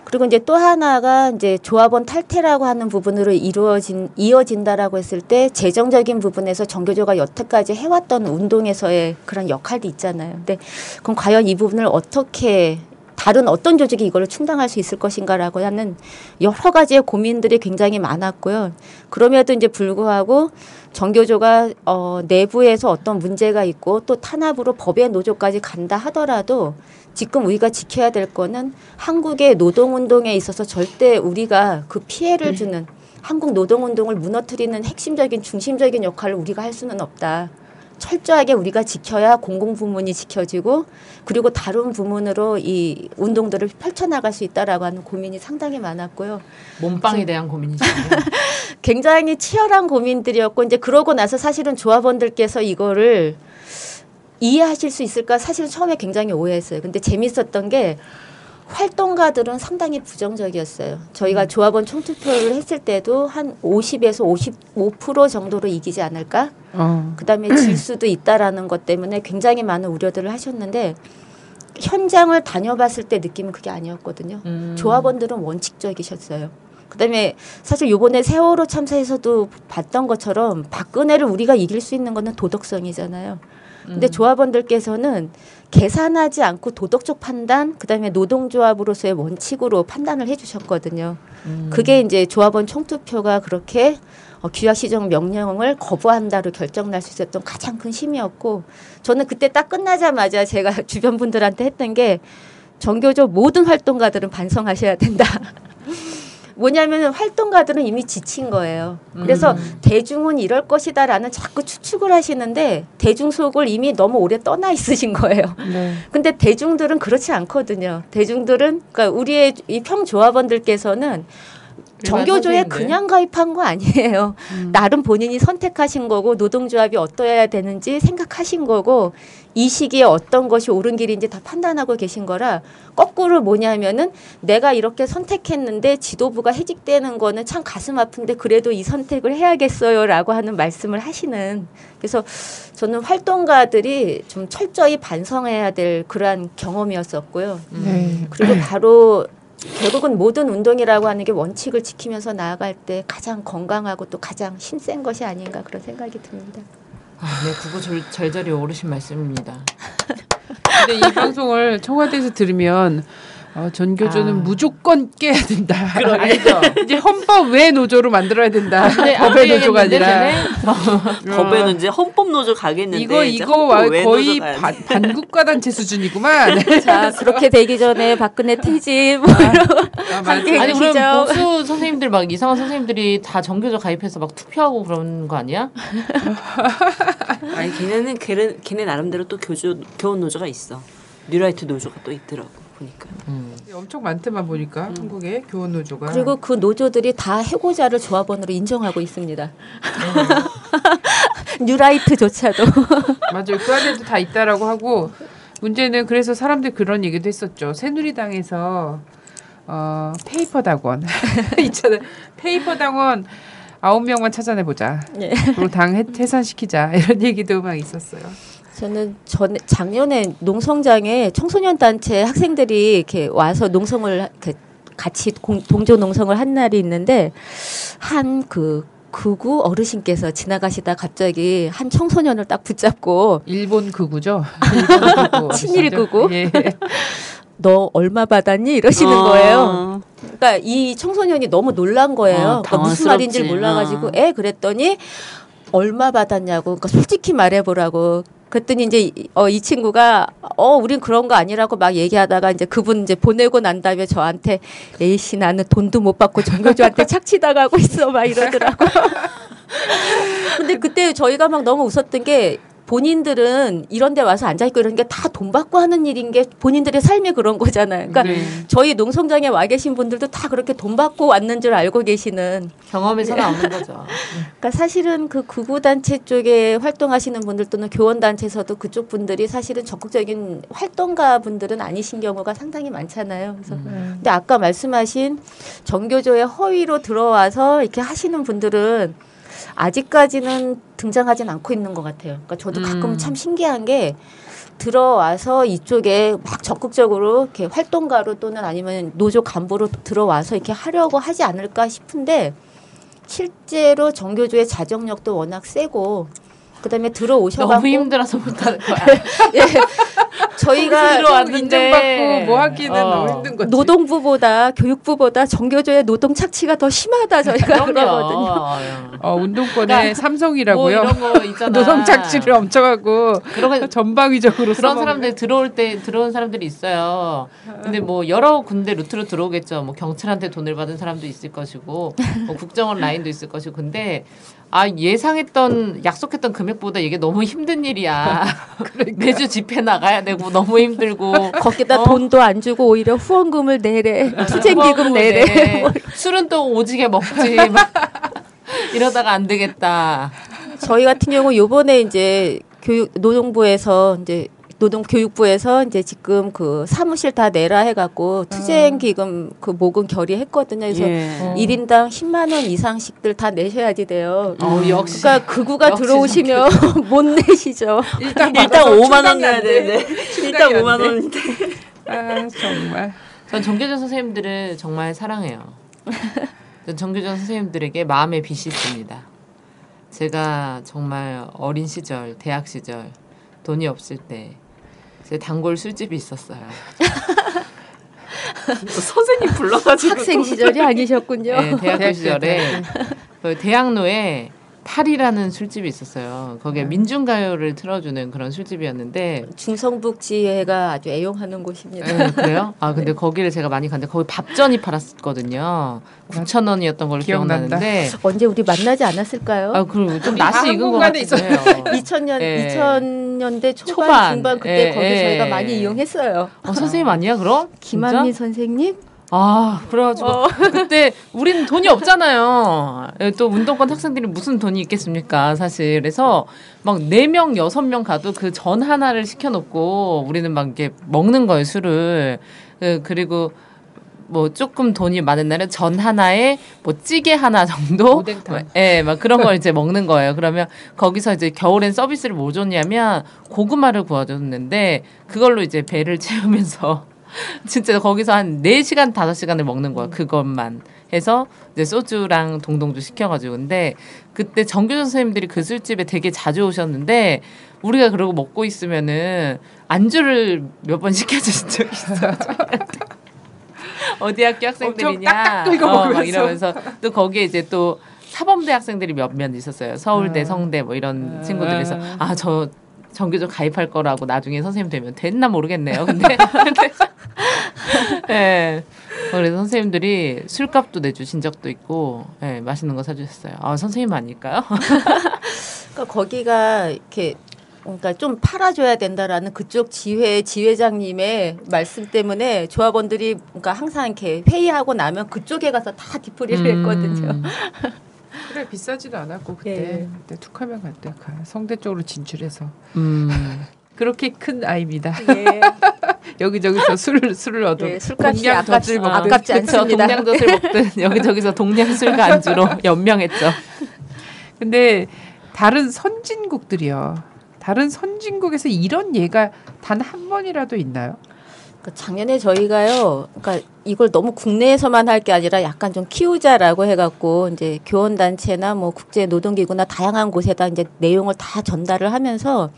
그리고 이제 또 하나가 이제 조합원 탈퇴라고 하는 부분으로 이어진다라고 했을 때 재정적인 부분에서 정교조가 여태까지 해왔던 운동에서의 그런 역할도 있잖아요. 근데 그럼 과연 이 부분을 어떻게 다른 어떤 조직이 이걸 충당할 수 있을 것인가라고 하는 여러 가지의 고민들이 굉장히 많았고요. 그럼에도 이제 불구하고 정교조가 내부에서 어떤 문제가 있고 또 탄압으로 법의 노조까지 간다 하더라도 지금 우리가 지켜야 될 거는 한국의 노동운동에 있어서 절대 우리가 그 피해를 주는 한국 노동운동을 무너뜨리는 핵심적인 중심적인 역할을 우리가 할 수는 없다. 철저하게 우리가 지켜야 공공부문이 지켜지고 그리고 다른 부문으로 이 운동들을 펼쳐나갈 수 있다라고 하는 고민이 상당히 많았고요. 몸빵에 대한 고민이죠. 굉장히 치열한 고민들이었고 이제 그러고 나서 사실은 조합원들께서 이거를 이해하실 수 있을까 사실은 처음에 굉장히 오해했어요. 근데 재밌었던 게 활동가들은 상당히 부정적이었어요. 저희가 조합원 총투표를 했을 때도 한 50에서 55% 정도로 이기지 않을까? 그다음에 질 수도 있다라는 것 때문에 굉장히 많은 우려들을 하셨는데 현장을 다녀봤을 때 느낌은 그게 아니었거든요. 조합원들은 원칙적이셨어요. 그다음에 사실 요번에 세월호 참사에서도 봤던 것처럼 박근혜를 우리가 이길 수 있는 거는 도덕성이잖아요. 근데 조합원들께서는 계산하지 않고 도덕적 판단, 그다음에 노동조합으로서의 원칙으로 판단을 해주셨거든요. 그게 이제 조합원 총투표가 그렇게 규약 시정 명령을 거부한다로 결정날 수 있었던 가장 큰 힘이었고 저는 그때 딱 끝나자마자 제가 주변 분들한테 했던 게 정교조 모든 활동가들은 반성하셔야 된다. 뭐냐면 활동가들은 이미 지친 거예요. 그래서 대중은 이럴 것이다라는 자꾸 추측을 하시는데 대중 속을 이미 너무 오래 떠나 있으신 거예요. 네. 근데 대중들은 그렇지 않거든요. 대중들은 그러니까 우리의 이 평조합원들께서는 정교조에 선생님들. 그냥 가입한 거 아니에요. 나름 본인이 선택하신 거고 노동조합이 어떠해야 되는지 생각하신 거고 이 시기에 어떤 것이 옳은 길인지 다 판단하고 계신 거라 거꾸로 뭐냐면은 내가 이렇게 선택했는데 지도부가 해직되는 거는 참 가슴 아픈데 그래도 이 선택을 해야겠어요라고 하는 말씀을 하시는 그래서 저는 활동가들이 좀 철저히 반성해야 될 그러한 경험이었었고요. 네. 그리고 바로 결국은 모든 운동이라고 하는 게 원칙을 지키면서 나아갈 때 가장 건강하고 또 가장 힘센 것이 아닌가 그런 생각이 듭니다. 네, 그거 절절히 오르신 말씀입니다. 근데 이 방송을 청와대에서 들으면 전교조는 무조건 깨야 된다. 그러니까. 이제 헌법 외 노조로 만들어야 된다. 근데 법의 노조가 아니라. 법의 노조, 헌법 노조 가겠는데 이거 이제 헌법 외 거의 노조 가야 돼. 반국가 단체 수준이구만. 자 그렇게 되기 전에 박근혜 퇴진 뭐 함께 아니 해주시죠. 그럼 보수 선생님들 막 이상한 선생님들이 다 정교조 가입해서 막 투표하고 그런 거 아니야? 아니 걔네 나름대로 또 교원 노조가 있어. 뉴라이트 노조가 또 있더라고 보니까. 엄청 많더만 보니까 한국에 교원 노조가. 그리고 그 노조들이 다 해고자를 조합원으로 인정하고 있습니다. 뉴라이트조차도. 맞아요. 그 안에도 다 있다라고 하고 문제는 그래서 사람들 그런 얘기도 했었죠. 새누리당에서 페이퍼 당원 있잖아요. 페이퍼 당원 9명만 찾아내보자. 네. 그리고 당 해산시키자 이런 얘기도 막 있었어요. 저는 작년에 농성장에 청소년 단체 학생들이 이렇게 와서 농성을 이렇게 같이 동조 농성을 한 날이 있는데 한 그 극우 어르신께서 지나가시다 갑자기 한 청소년을 딱 붙잡고 일본 극우죠. 일본 극우 친일 어르신죠? 극우? 예. 너 얼마 받았니? 이러시는 거예요. 그러니까 이 청소년이 너무 놀란 거예요. 그러니까 무슨 말인지 몰라가지고 그랬더니 얼마 받았냐고. 그러니까 솔직히 말해보라고. 그랬더니 이제 이 친구가 우린 그런 거 아니라고 막 얘기하다가 이제 그분 이제 보내고 난 다음에 저한테 에이씨 나는 돈도 못 받고 정교조한테 착취당하고 있어 막 이러더라고. 근데 그때 저희가 막 너무 웃었던 게 본인들은 이런 데 와서 앉아있고 이런 게 다 돈 받고 하는 일인 게 본인들의 삶이 그런 거잖아요. 그러니까 저희 농성장에 와 계신 분들도 다 그렇게 돈 받고 왔는 줄 알고 계시는. 경험에서 나오는 거죠. 그러니까 사실은 그 극우단체 쪽에 활동하시는 분들 또는 교원단체에서도 그쪽 분들이 사실은 적극적인 활동가 분들은 아니신 경우가 상당히 많잖아요. 그래서 근데 아까 말씀하신 정교조의 허위로 들어와서 이렇게 하시는 분들은 아직까지는 등장하진 않고 있는 것 같아요. 그러니까 저도 가끔 참 신기한 게 들어와서 이쪽에 막 적극적으로 이렇게 활동가로 또는 아니면 노조 간부로 들어와서 이렇게 하려고 하지 않을까 싶은데 실제로 정교조의 자정력도 워낙 세고 그다음에 들어오셔가지고 너무 힘들어서 못하는 거야. 예, 저희가 들어왔는데 인정받고 뭐 하기는 너무 힘든 거지. 노동부보다 교육부보다 정교조의 노동 착취가 더 심하다 저희가 그러거든요. 운동권의 그러니까 삼성이라고요. 뭐 이런 거 있잖아. 노동 착취를 엄청 하고 그런 전방위적으로 그런 사람들 들어온 사람들이 있어요. 근데 뭐 여러 군데 루트로 들어오겠죠. 뭐 경찰한테 돈을 받은 사람도 있을 것이고, 뭐 국정원 라인도 있을 것이고. 근데 예상했던 약속했던 금액보다 이게 너무 힘든 일이야. 매주 집회 나가야 되고 너무 힘들고 거기다 돈도 안 주고 오히려 후원금을 내래, 투쟁기금 내래. 술은 또 오지게 먹지. 막 이러다가 안 되겠다. 저희 같은 경우 요번에 이제 노동부에서 이제 노동교육부에서 이제 지금 그 사무실 다 내라 해갖고 투쟁기금 그 모금 결의했거든요. 그래서 1인당 10만 원 이상씩들 다 내셔야지 돼요. 역시. 그러니까 극우가 들어오시면 못 내시죠. 일단 5만 원 내야 되는데 일단 5만 원인데. 정말. 전 정교조 선생님들을 정말 사랑해요. 전 정교조 선생님들에게 마음의 빚이 있습니다. 제가 정말 어린 시절, 대학 시절 돈이 없을 때 제 단골 술집이 있었어요. 선생님 불러가지고 학생 시절이 아니셨군요. 네, 대학교 시절에 그 대학로에 파리라는 술집이 있었어요. 거기에 민중가요를 틀어주는 그런 술집이었는데 중성북지회가 아주 애용하는 곳입니다. 네, 그래요? 아 근데 거기를 제가 많이 갔는데 거기 밥전이 팔았거든요. 9,000원이었던 걸로 기억난다. 기억나는데 언제 우리 만나지 않았을까요? 아 그리고 좀 낯이 익은 것 한국만에 같아요. 2000년대 초반, 중반 그때 거기 저희가 많이 이용했어요. 선생님 아니야 그럼? 김한민 진짜? 선생님? 아 그래가지고 그때 우리는 돈이 없잖아요. 또 운동권 학생들이 무슨 돈이 있겠습니까 사실. 그래서 막 4명 6명 가도 그 전 하나를 시켜놓고 우리는 막 이렇게 먹는 거예요 술을. 그리고 뭐 조금 돈이 많은 날은 전 하나에 뭐 찌개 하나 정도, 오뎅탕. 예, 막 그런 걸 이제 먹는 거예요. 그러면 거기서 이제 겨울엔 서비스를 뭐 줬냐면 고구마를 구워줬는데 그걸로 이제 배를 채우면서 진짜 거기서 한 4시간 5시간을 먹는 거야. 그것만 해서 이제 소주랑 동동주 시켜가지고. 근데 그때 정규 선생님들이 그 술집에 되게 자주 오셨는데 우리가 그러고 먹고 있으면은 안주를 몇 번 시켜주신 적이 있어요. 어디 학교 학생들이냐 딱딱 긁어 먹으면서. 막 이러면서 또 거기에 이제 또 사범대 학생들이 몇몇 있었어요. 서울대, 성대 뭐 이런 친구들에서 저 정규조 가입할 거라고 나중에 선생님 되면 됐나 모르겠네요. 근데 네. 그래서 선생님들이 술값도 내주신 적도 있고 네, 맛있는 거 사주셨어요. 선생님 아닐까요? 그러니까 거기가 이렇게 그러니까 좀 팔아줘야 된다라는 그쪽 지회장님의 말씀 때문에 조합원들이 그러니까 항상 이렇게 회의하고 나면 그쪽에 가서 다 뒤풀이를 했거든요. 그래 비싸지도 않았고 그때 예. 그때 툭하면 갈 때 성대 쪽으로 진출해서 그렇게 큰 아이입니다. 예. 여기저기서 술을 얻어 예, 술값이 동량젖을 먹든. 아깝지 않습니다. 동량젖을 먹든 여기저기서 동량술과 안주로 연명했죠. 근데 다른 선진국들이요. 다른 선진국에서 이런 예가 단 한 번이라도 있나요? 그러니까 작년에 저희가요, 그러니까 이걸 너무 국내에서만 할 게 아니라 약간 좀 키우자라고 해갖고 이제 교원단체나 뭐 국제노동기구나 다양한 곳에다 이제 내용을 다 전달을 하면서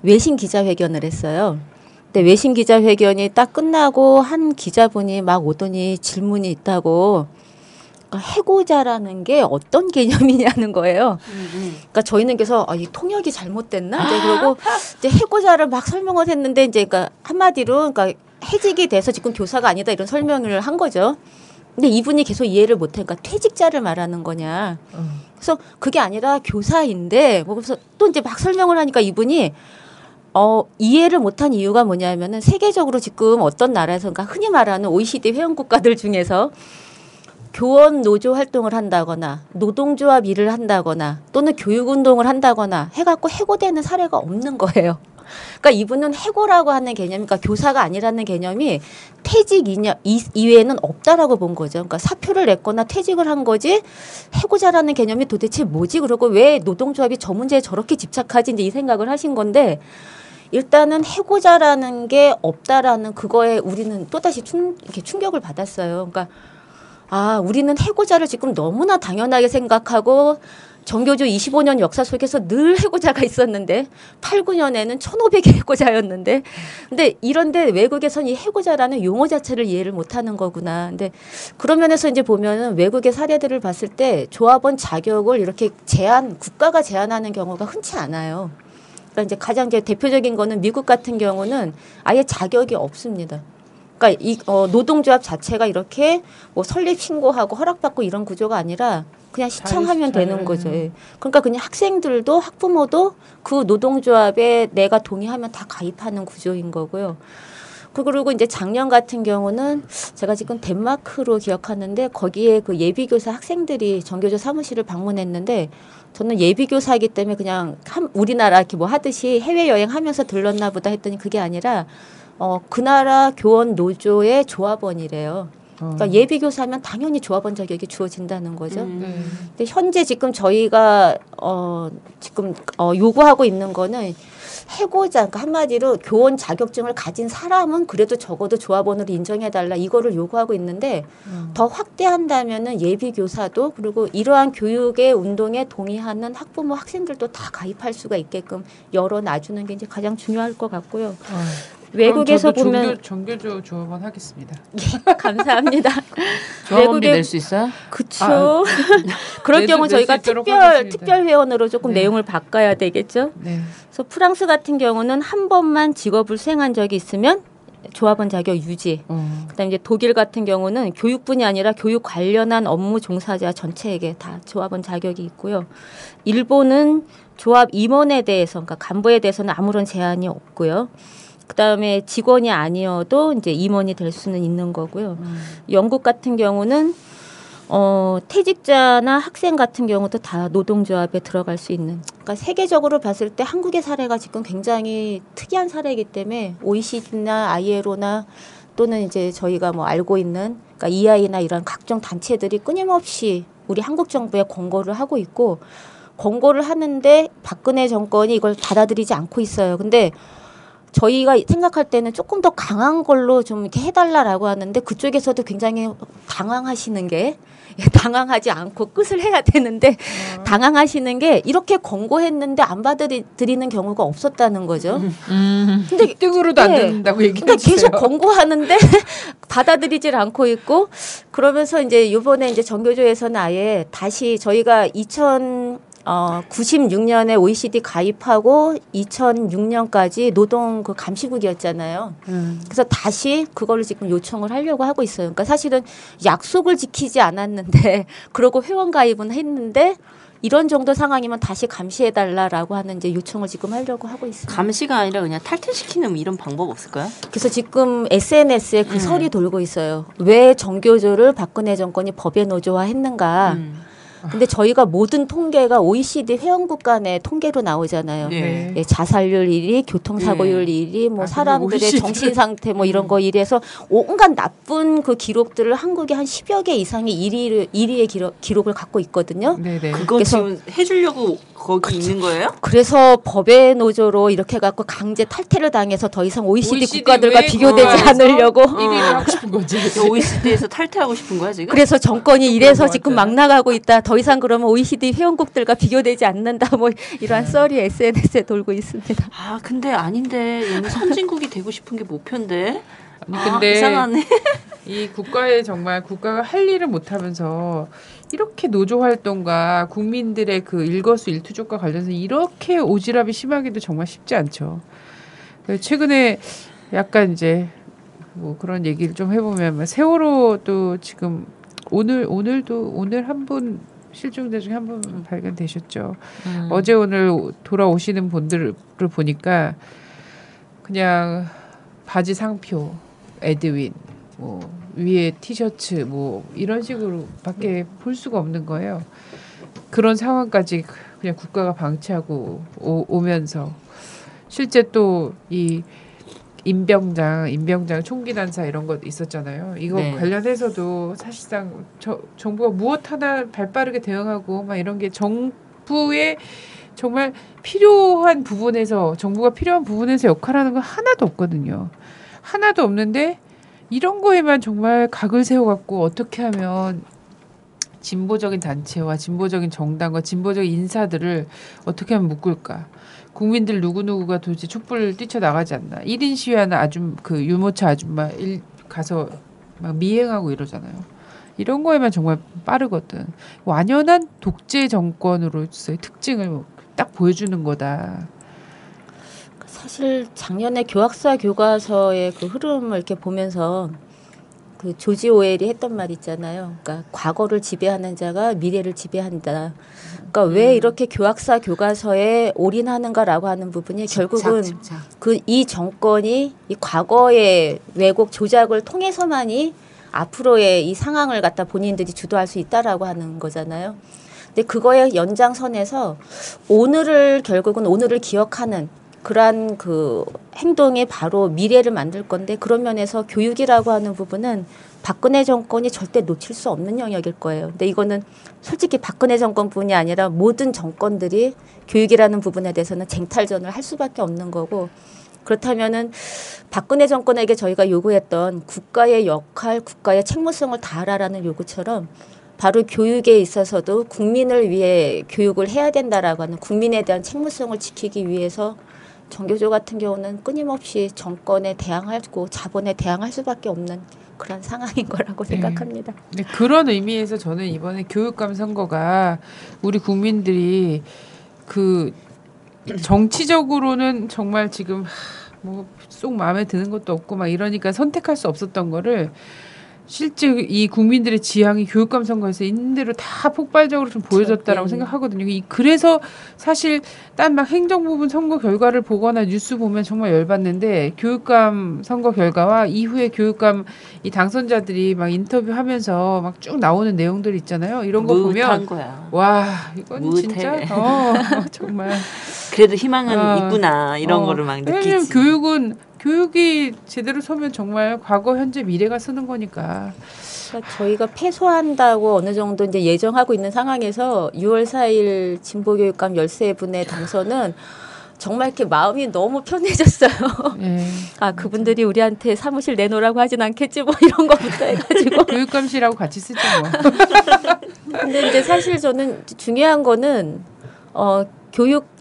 외신 기자회견을 했어요. 근데 외신 기자회견이 딱 끝나고 한 기자분이 막 오더니 질문이 있다고. 그러니까 해고자라는 게 어떤 개념이냐는 거예요. 그러니까 저희는 그래서 이 통역이 잘못됐나? 이제 그러고 이제 해고자를 막 설명을 했는데 이제 그러니까 한마디로 그러니까 해직이 돼서 지금 교사가 아니다 이런 설명을 한 거죠. 근데 이분이 계속 이해를 못하니까 퇴직자를 말하는 거냐. 그래서 그게 아니라 교사인데 뭐 그래서 또 이제 막 설명을 하니까 이분이 이해를 못한 이유가 뭐냐면은 세계적으로 지금 어떤 나라에서 그러니까 흔히 말하는 OECD 회원국가들 중에서 교원 노조 활동을 한다거나 노동조합 일을 한다거나 또는 교육운동을 한다거나 해갖고 해고되는 사례가 없는 거예요. 그러니까 이분은 해고라고 하는 개념, 그러니까 교사가 아니라는 개념이 퇴직 이외에는 없다라고 본 거죠. 그러니까 사표를 냈거나 퇴직을 한 거지 해고자라는 개념이 도대체 뭐지? 그러고 왜 노동조합이 저 문제에 저렇게 집착하지? 이제 이 생각을 하신 건데 일단은 해고자라는 게 없다라는 그거에 우리는 또다시 이렇게 충격을 받았어요. 그러니까 우리는 해고자를 지금 너무나 당연하게 생각하고 정교조 25년 역사 속에서 늘 해고자가 있었는데 8, 9년에는 1,500의 해고자였는데 근데 이런데 외국에서는 이 해고자라는 용어 자체를 이해를 못하는 거구나. 근데 그런 면에서 이제 보면은 외국의 사례들을 봤을 때 조합원 자격을 이렇게 국가가 제한하는 경우가 흔치 않아요. 그러니까 이제 가장 이제 대표적인 거는 미국 같은 경우는 아예 자격이 없습니다. 그러니까 이 노동조합 자체가 이렇게 뭐 설립 신고하고 허락받고 이런 구조가 아니라 그냥 시청하면 되는 거죠. 예. 그러니까 그냥 학생들도 학부모도 그 노동조합에 내가 동의하면 다 가입하는 구조인 거고요. 그리고 이제 작년 같은 경우는 제가 지금 덴마크로 기억하는데 거기에 그 예비교사 학생들이 정교조 사무실을 방문했는데 저는 예비교사이기 때문에 그냥 우리나라 이렇게 뭐 하듯이 해외여행 하면서 들렀나 보다 했더니 그게 아니라 그 나라 교원 노조의 조합원이래요. 그러니까 예비교사면 당연히 조합원 자격이 주어진다는 거죠. 근데 현재 지금 저희가 지금 요구하고 있는 거는 해고자, 그러니까 한마디로 교원 자격증을 가진 사람은 그래도 적어도 조합원으로 인정해달라 이거를 요구하고 있는데 더 확대한다면은 예비교사도 그리고 이러한 교육의 운동에 동의하는 학부모 학생들도 다 가입할 수가 있게끔 열어놔주는 게 이제 가장 중요할 것 같고요. 외국에서 그럼 저도 보면 정교조 조합원 하겠습니다. 감사합니다. 조합원비 낼 수 있어요? 그렇죠. 그럴 낼 경우 수 저희가 있도록 하겠습니다. 특별 회원으로 조금 네. 내용을 바꿔야 되겠죠. 네. 그래서 프랑스 같은 경우는 한 번만 직업을 수행한 적이 있으면 조합원 자격 유지. 그다음에 이제 독일 같은 경우는 교육뿐이 아니라 교육 관련한 업무 종사자 전체에게 다 조합원 자격이 있고요. 일본은 조합 임원에 대해서, 그러니까 간부에 대해서는 아무런 제한이 없고요. 그다음에 직원이 아니어도 이제 임원이 될 수는 있는 거고요. 영국 같은 경우는 퇴직자나 학생 같은 경우도 다 노동조합에 들어갈 수 있는. 그러니까 세계적으로 봤을 때 한국의 사례가 지금 굉장히 특이한 사례이기 때문에 OECD나 ILO나 또는 이제 저희가 뭐 알고 있는 그러니까 EI나 이런 각종 단체들이 끊임없이 우리 한국 정부에 권고를 하고 있고 권고를 하는데 박근혜 정권이 이걸 받아들이지 않고 있어요. 근데 저희가 생각할 때는 조금 더 강한 걸로 좀 이렇게 해달라라고 하는데 그쪽에서도 굉장히 당황하시는 게 당황하지 않고 끝을 해야 되는데 당황하시는 게 이렇게 권고했는데 안 받아들이는 경우가 없었다는 거죠. 근데 등으로도 안 듣는다고 얘기해 그러니까 주세요. 계속 권고하는데 받아들이질 않고 있고 그러면서 이제 이번에 이제 정교조에서는 아예 다시 저희가 96년에 OECD 가입하고 2006년까지 노동 그 감시국이었잖아요. 그래서 다시 그걸 지금 요청을 하려고 하고 있어요. 그러니까 사실은 약속을 지키지 않았는데 그러고 회원 가입은 했는데 이런 정도 상황이면 다시 감시해달라라고 하는 이제 요청을 지금 하려고 하고 있습니다. 감시가 아니라 그냥 탈퇴시키는 뭐 이런 방법 없을까요? 그래서 지금 SNS에 그 설이 돌고 있어요. 왜 정교조를 박근혜 정권이 법에 노조화했는가. 근데 저희가 모든 통계가 OECD 회원국 간의 통계로 나오잖아요. 네. 예, 자살률 1위, 교통사고율 1위, 뭐 사람들의 OECD. 정신 상태 뭐 이런 거 1위에서 온갖 나쁜 그 기록들을 한국이 한 10여 개 이상의 1위의 기록을 갖고 있거든요. 네네. 그거 그래서- 지금 해주려고 거기 있는 거예요? 그래서 법의 노조로 이렇게 갖고 강제 탈퇴를 당해서 더 이상 OECD 국가들과 외 비교되지 국가에서 않으려고 1위를 하고 싶은 거지. OECD에서 탈퇴하고 싶은 거야 지금? 그래서 정권이 이래서 그런 것 지금 같아요. 막 나가고 있다. 더 이상 그러면 OECD 회원국들과 비교되지 않는다. 뭐 이러한 썰이 SNS에 돌고 있습니다. 아 근데 아닌데 얘는 선진국이 되고 싶은 게 목표인데. 아니 근데 이상하네. 이 국가에 정말 국가가 할 일을 못하면서 이렇게 노조 활동과 국민들의 그 일거수일투족과 관련해서 이렇게 오지랖이 심하기도 정말 쉽지 않죠. 그래서 최근에 약간 이제 뭐 그런 얘기를 좀 해보면 세월호도 지금 오늘 한 분 실종자 중에 한 분 발견되셨죠. 어제 오늘 돌아오시는 분들을 보니까 그냥 바지 상표, 에드윈, 뭐 위에 티셔츠 뭐 이런 식으로밖에 볼 수가 없는 거예요. 그런 상황까지 그냥 국가가 방치하고 오면서 실제 또 이 임병장 총기 난사 이런 것 있었잖아요. 이거 네. 관련해서도 사실상 정부가 무엇 하나 발빠르게 대응하고 막 이런 게 정부의 정말 필요한 부분에서 정부가 필요한 부분에서 역할하는 건 하나도 없거든요. 하나도 없는데 이런 거에만 정말 각을 세워갖고 어떻게 하면 진보적인 단체와 진보적인 정당과 진보적인 인사들을 어떻게 하면 묶을까? 국민들 누구누구가 도대체 촛불을 뛰쳐나가지 않나. 1인 시위하는 그 유모차 아줌마 가서 막 미행하고 이러잖아요. 이런 거에만 정말 빠르거든. 완연한 독재 정권으로서의 특징을 딱 보여주는 거다. 사실 작년에 교학사 교과서의 그 흐름을 이렇게 보면서 그 조지 오웰이 했던 말 있잖아요. 그러니까 과거를 지배하는 자가 미래를 지배한다. 그러니까 왜 이렇게 교학사 교과서에 올인하는가라고 하는 부분이 결국은 그 이 정권이 이 과거의 왜곡 조작을 통해서만이 앞으로의 이 상황을 갖다 본인들이 주도할 수 있다라고 하는 거잖아요. 근데 그거의 연장선에서 결국은 오늘을 기억하는 그러한 그 행동이 바로 미래를 만들 건데 그런 면에서 교육이라고 하는 부분은 박근혜 정권이 절대 놓칠 수 없는 영역일 거예요. 근데 이거는 솔직히 박근혜 정권뿐이 아니라 모든 정권들이 교육이라는 부분에 대해서는 쟁탈전을 할 수밖에 없는 거고 그렇다면은 박근혜 정권에게 저희가 요구했던 국가의 역할, 국가의 책무성을 다하라라는 요구처럼 바로 교육에 있어서도 국민을 위해 교육을 해야 된다라고 하는 국민에 대한 책무성을 지키기 위해서 정교조 같은 경우는 끊임없이 정권에 대항하고 자본에 대항할 수밖에 없는 그런 상황인 거라고 생각합니다. 네, 그런 의미에서 저는 이번에 교육감 선거가 우리 국민들이 그 정치적으로는 정말 지금 뭐 쏙 마음에 드는 것도 없고 막 이러니까 선택할 수 없었던 거를 실제 이 국민들의 지향이 교육감 선거에서 있는 대로 다 폭발적으로 좀 보여졌다라고 생각하거든요. 그래서 사실 딴 막 행정부분 선거 결과를 보거나 뉴스 보면 정말 열받는데 교육감 선거 결과와 이후에 교육감 이 당선자들이 막 인터뷰하면서 막 쭉 나오는 내용들 있잖아요. 이런 거 보면 거야. 와 이건 무태. 진짜 정말 그래도 희망은 있구나 이런 거를 막 왜냐면 느끼지. 교육이 제대로 서면 정말 과거, 현재, 미래가 쓰는 거니까. 그러니까 저희가 패소한다고 어느 정도 이제 예정하고 있는 상황에서 6월 4일 진보교육감 13분의 당선은 정말 이렇게 마음이 너무 편해졌어요. 아, 그분들이 우리한테 사무실 내놓으라고 하진 않겠지 뭐 이런 거부터 해가지고. 교육감실하고 같이 쓰죠 뭐. 근데 이제 사실 저는 중요한 거는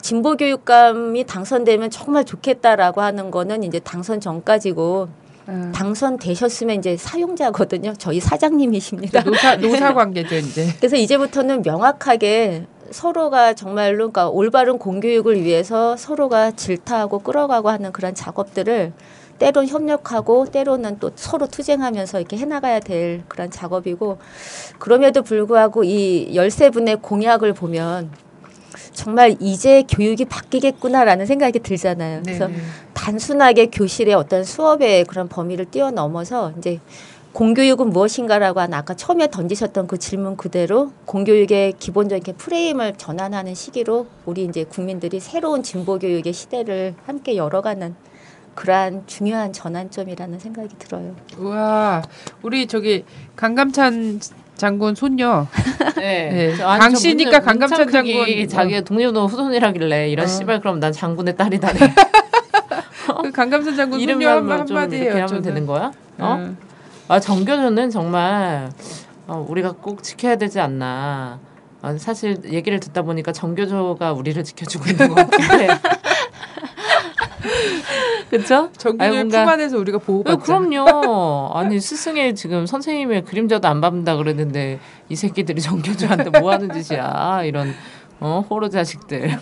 진보 교육감이 당선되면 정말 좋겠다라고 하는 거는 이제 당선 전까지고 당선되셨으면 이제 사용자거든요. 저희 사장님이십니다. 노사 관계죠 이제. 그래서 이제부터는 명확하게 서로가 정말로 그러니까 올바른 공교육을 위해서 서로가 질타하고 끌어가고 하는 그런 작업들을 때론 협력하고 때로는 또 서로 투쟁하면서 이렇게 해나가야 될 그런 작업이고 그럼에도 불구하고 이 13분의 공약을 보면 정말 이제 교육이 바뀌겠구나라는 생각이 들잖아요. 그래서 단순하게 교실의 어떤 수업의 그런 범위를 뛰어넘어서 이제 공교육은 무엇인가라고 한 아까 처음에 던지셨던 그 질문 그대로 공교육의 기본적인 프레임을 전환하는 시기로 우리 이제 국민들이 새로운 진보 교육의 시대를 함께 열어가는 그러한 중요한 전환점이라는 생각이 들어요. 우와, 우리 저기 강감찬 장군 손녀. 네. 강씨니까 강감찬 장군. 자기가 독립운동 후손이라길래 이런 씨발 그럼 난 장군의 딸이다네. 그 강감찬 장군 손녀 한마디 이렇게 해요. 하면 되는 거야? 아 정교조는 정말 우리가 꼭 지켜야 되지 않나. 사실 얘기를 듣다 보니까 정교조가 우리를 지켜주고 있는 것 같은데. 그렇죠? 정교조의 품 안에서 우리가 보호받자. 그럼요. 아니 스승의 지금 선생님의 그림자도 안 밟는다 그랬는데 이 새끼들이 정교조한테 뭐 하는 짓이야. 이런 호로 자식들.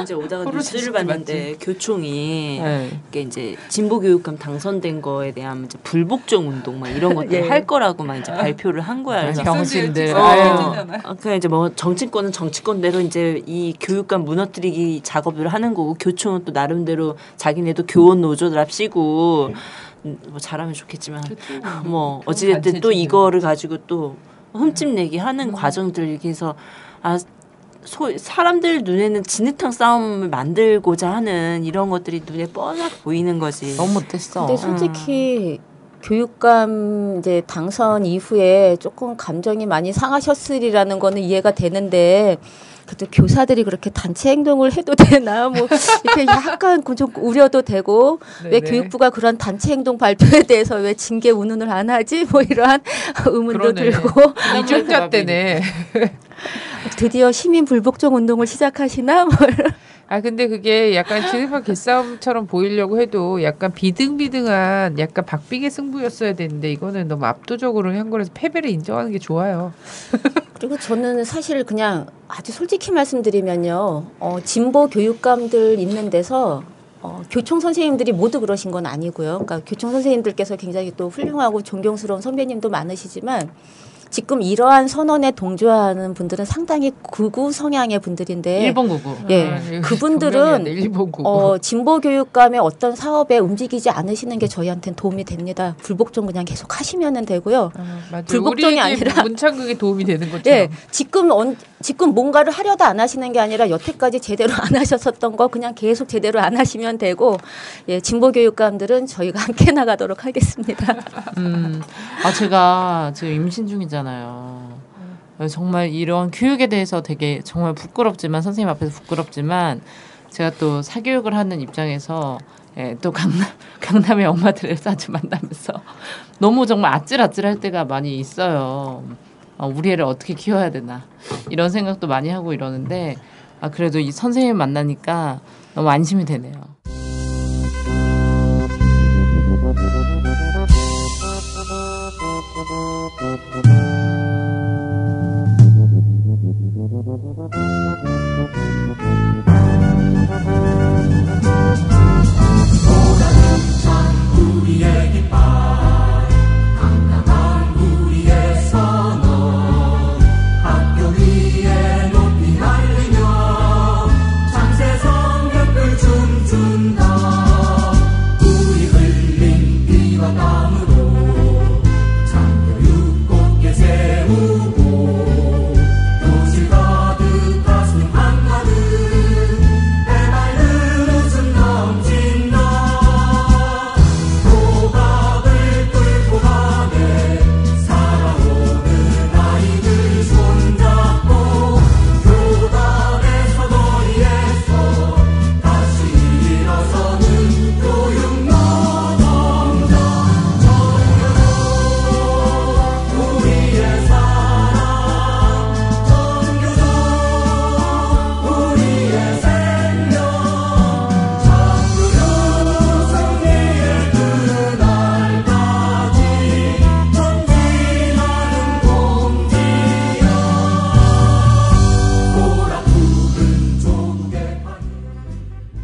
이제 오다가 뉴스를 봤는데 교총이 이게 이제 진보 교육감 당선된 거에 대한 이제 불복종 운동 막 이런 것들 할 거라고 막 이제 발표를 한 거야. 그래서 병신들. 그러니까 이제 뭐 정치권은 정치권대로 이제 이 교육감 무너뜨리기 작업을 하는 거고 교총은 또 나름대로 자기네도 교원 노조랍시고 뭐 잘하면 좋겠지만 뭐 어찌됐든 또 이거를 가지고 또 흠집내기 하는 과정들 이렇게 해서 사람들 눈에는 진흙탕 싸움을 만들고자 하는 이런 것들이 눈에 뻔하게 보이는 거지. 너무 못됐어. 근데 솔직히 교육감 이제 당선 이후에 조금 감정이 많이 상하셨으리라는 거는 이해가 되는데 그래도 교사들이 그렇게 단체 행동을 해도 되나 뭐 이렇게 약간 좀 우려도 되고 왜 교육부가 그런 단체 행동 발표에 대해서 왜 징계 운운을 안 하지 뭐 이러한 의문도 들고 이중자 때네. 드디어 시민 불복종 운동을 시작하시나 뭐. 근데 그게 약간 진흙탕 개싸움처럼 보이려고 해도 약간 비등비등한 약간 박빙의 승부였어야 되는데 이거는 너무 압도적으로 한 거라서 패배를 인정하는 게 좋아요. 그리고 저는 사실 그냥 아주 솔직히 말씀드리면요. 진보 교육감들 있는 데서 교총 선생님들이 모두 그러신 건 아니고요. 그러니까 교총 선생님들께서 굉장히 또 훌륭하고 존경스러운 선배님도 많으시지만 지금 이러한 선언에 동조하는 분들은 상당히 극우 성향의 분들인데 일본 극우. 예, 그분들은 일본 극우. 진보 교육감의 어떤 사업에 움직이지 않으시는 게 저희한테는 도움이 됩니다. 불복종 그냥 계속 하시면 되고요. 불복종이 아니라 문창극에 도움이 되는 것처럼. 예, 지금 뭔가를 하려다 안 하시는 게 아니라 여태까지 제대로 안 하셨었던 거 그냥 계속 제대로 안 하시면 되고 예, 진보 교육감들은 저희가 함께 나가도록 하겠습니다. 제가 지금 임신 중이잖아요. 정말 이런 교육에 대해서 되게 정말 부끄럽지만 선생님 앞에서 부끄럽지만 제가 또 사교육을 하는 입장에서 또 강남의 엄마들을 자주 만나면서 너무 정말 아찔아찔할 때가 많이 있어요. 우리 애를 어떻게 키워야 되나 이런 생각도 많이 하고 이러는데 아 그래도 이 선생님 만나니까 너무 안심이 되네요.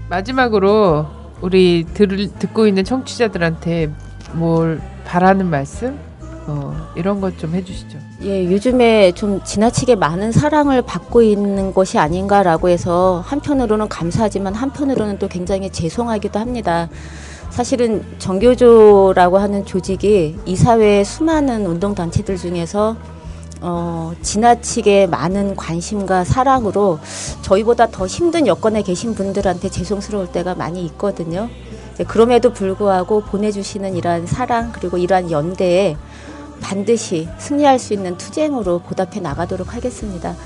마지막으로 우리 듣고 있는 청취자들한테 뭘 바라는 말씀? 이런 것 좀 해주시죠. 예, 요즘에 좀 지나치게 많은 사랑을 받고 있는 것이 아닌가라고 해서 한편으로는 감사하지만 한편으로는 또 굉장히 죄송하기도 합니다. 사실은 정교조라고 하는 조직이 이 사회의 수많은 운동단체들 중에서 지나치게 많은 관심과 사랑으로 저희보다 더 힘든 여건에 계신 분들한테 죄송스러울 때가 많이 있거든요. 그럼에도 불구하고 보내주시는 이러한 사랑 그리고 이러한 연대에 반드시 승리할 수 있는 투쟁으로 보답해 나가도록 하겠습니다.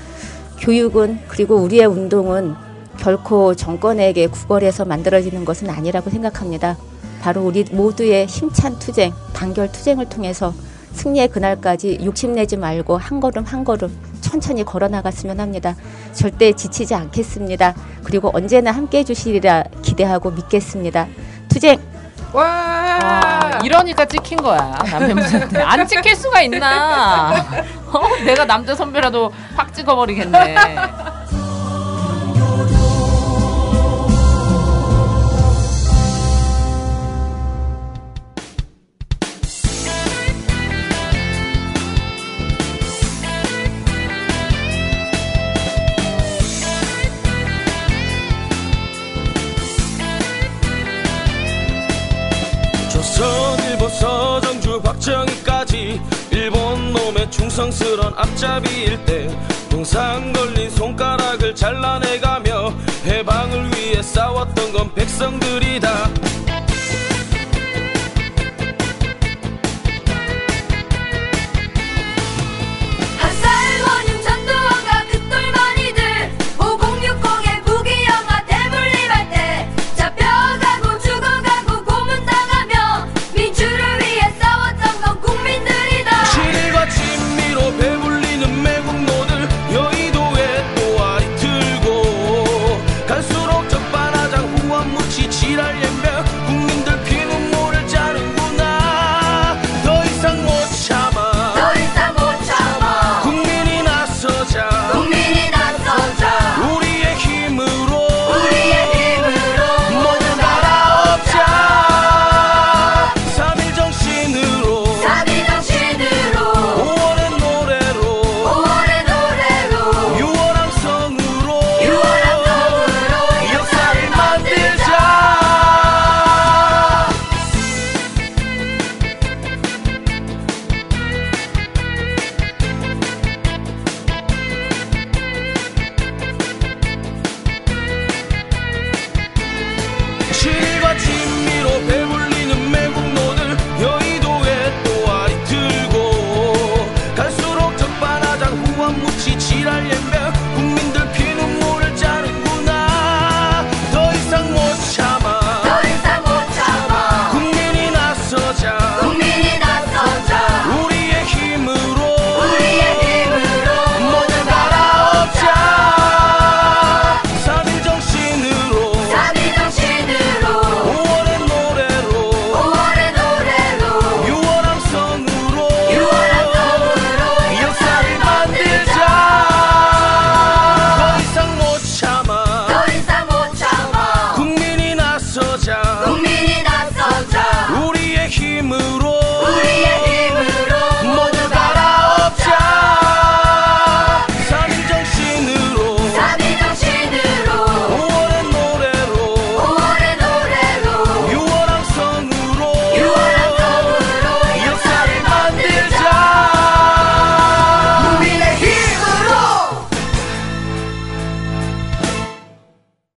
교육은 그리고 우리의 운동은 결코 정권에게 구걸해서 만들어지는 것은 아니라고 생각합니다. 바로 우리 모두의 힘찬 투쟁, 단결 투쟁을 통해서 승리의 그날까지 욕심내지 말고 한 걸음 한 걸음 천천히 걸어나갔으면 합니다. 절대 지치지 않겠습니다. 그리고 언제나 함께해 주시리라 기대하고 믿겠습니다. 투쟁! 와! 이러니까 찍힌 거야 남편분한테. 안 찍힐 수가 있나. 내가 남자 선배라도 확 찍어버리겠네. 조선일보서 정주 박정희까지 일본 놈의 충성스런 앞잡이일 때 동상 걸린 손가락을 잘라내가며 해방을 위해 싸웠던 건 백성들이다.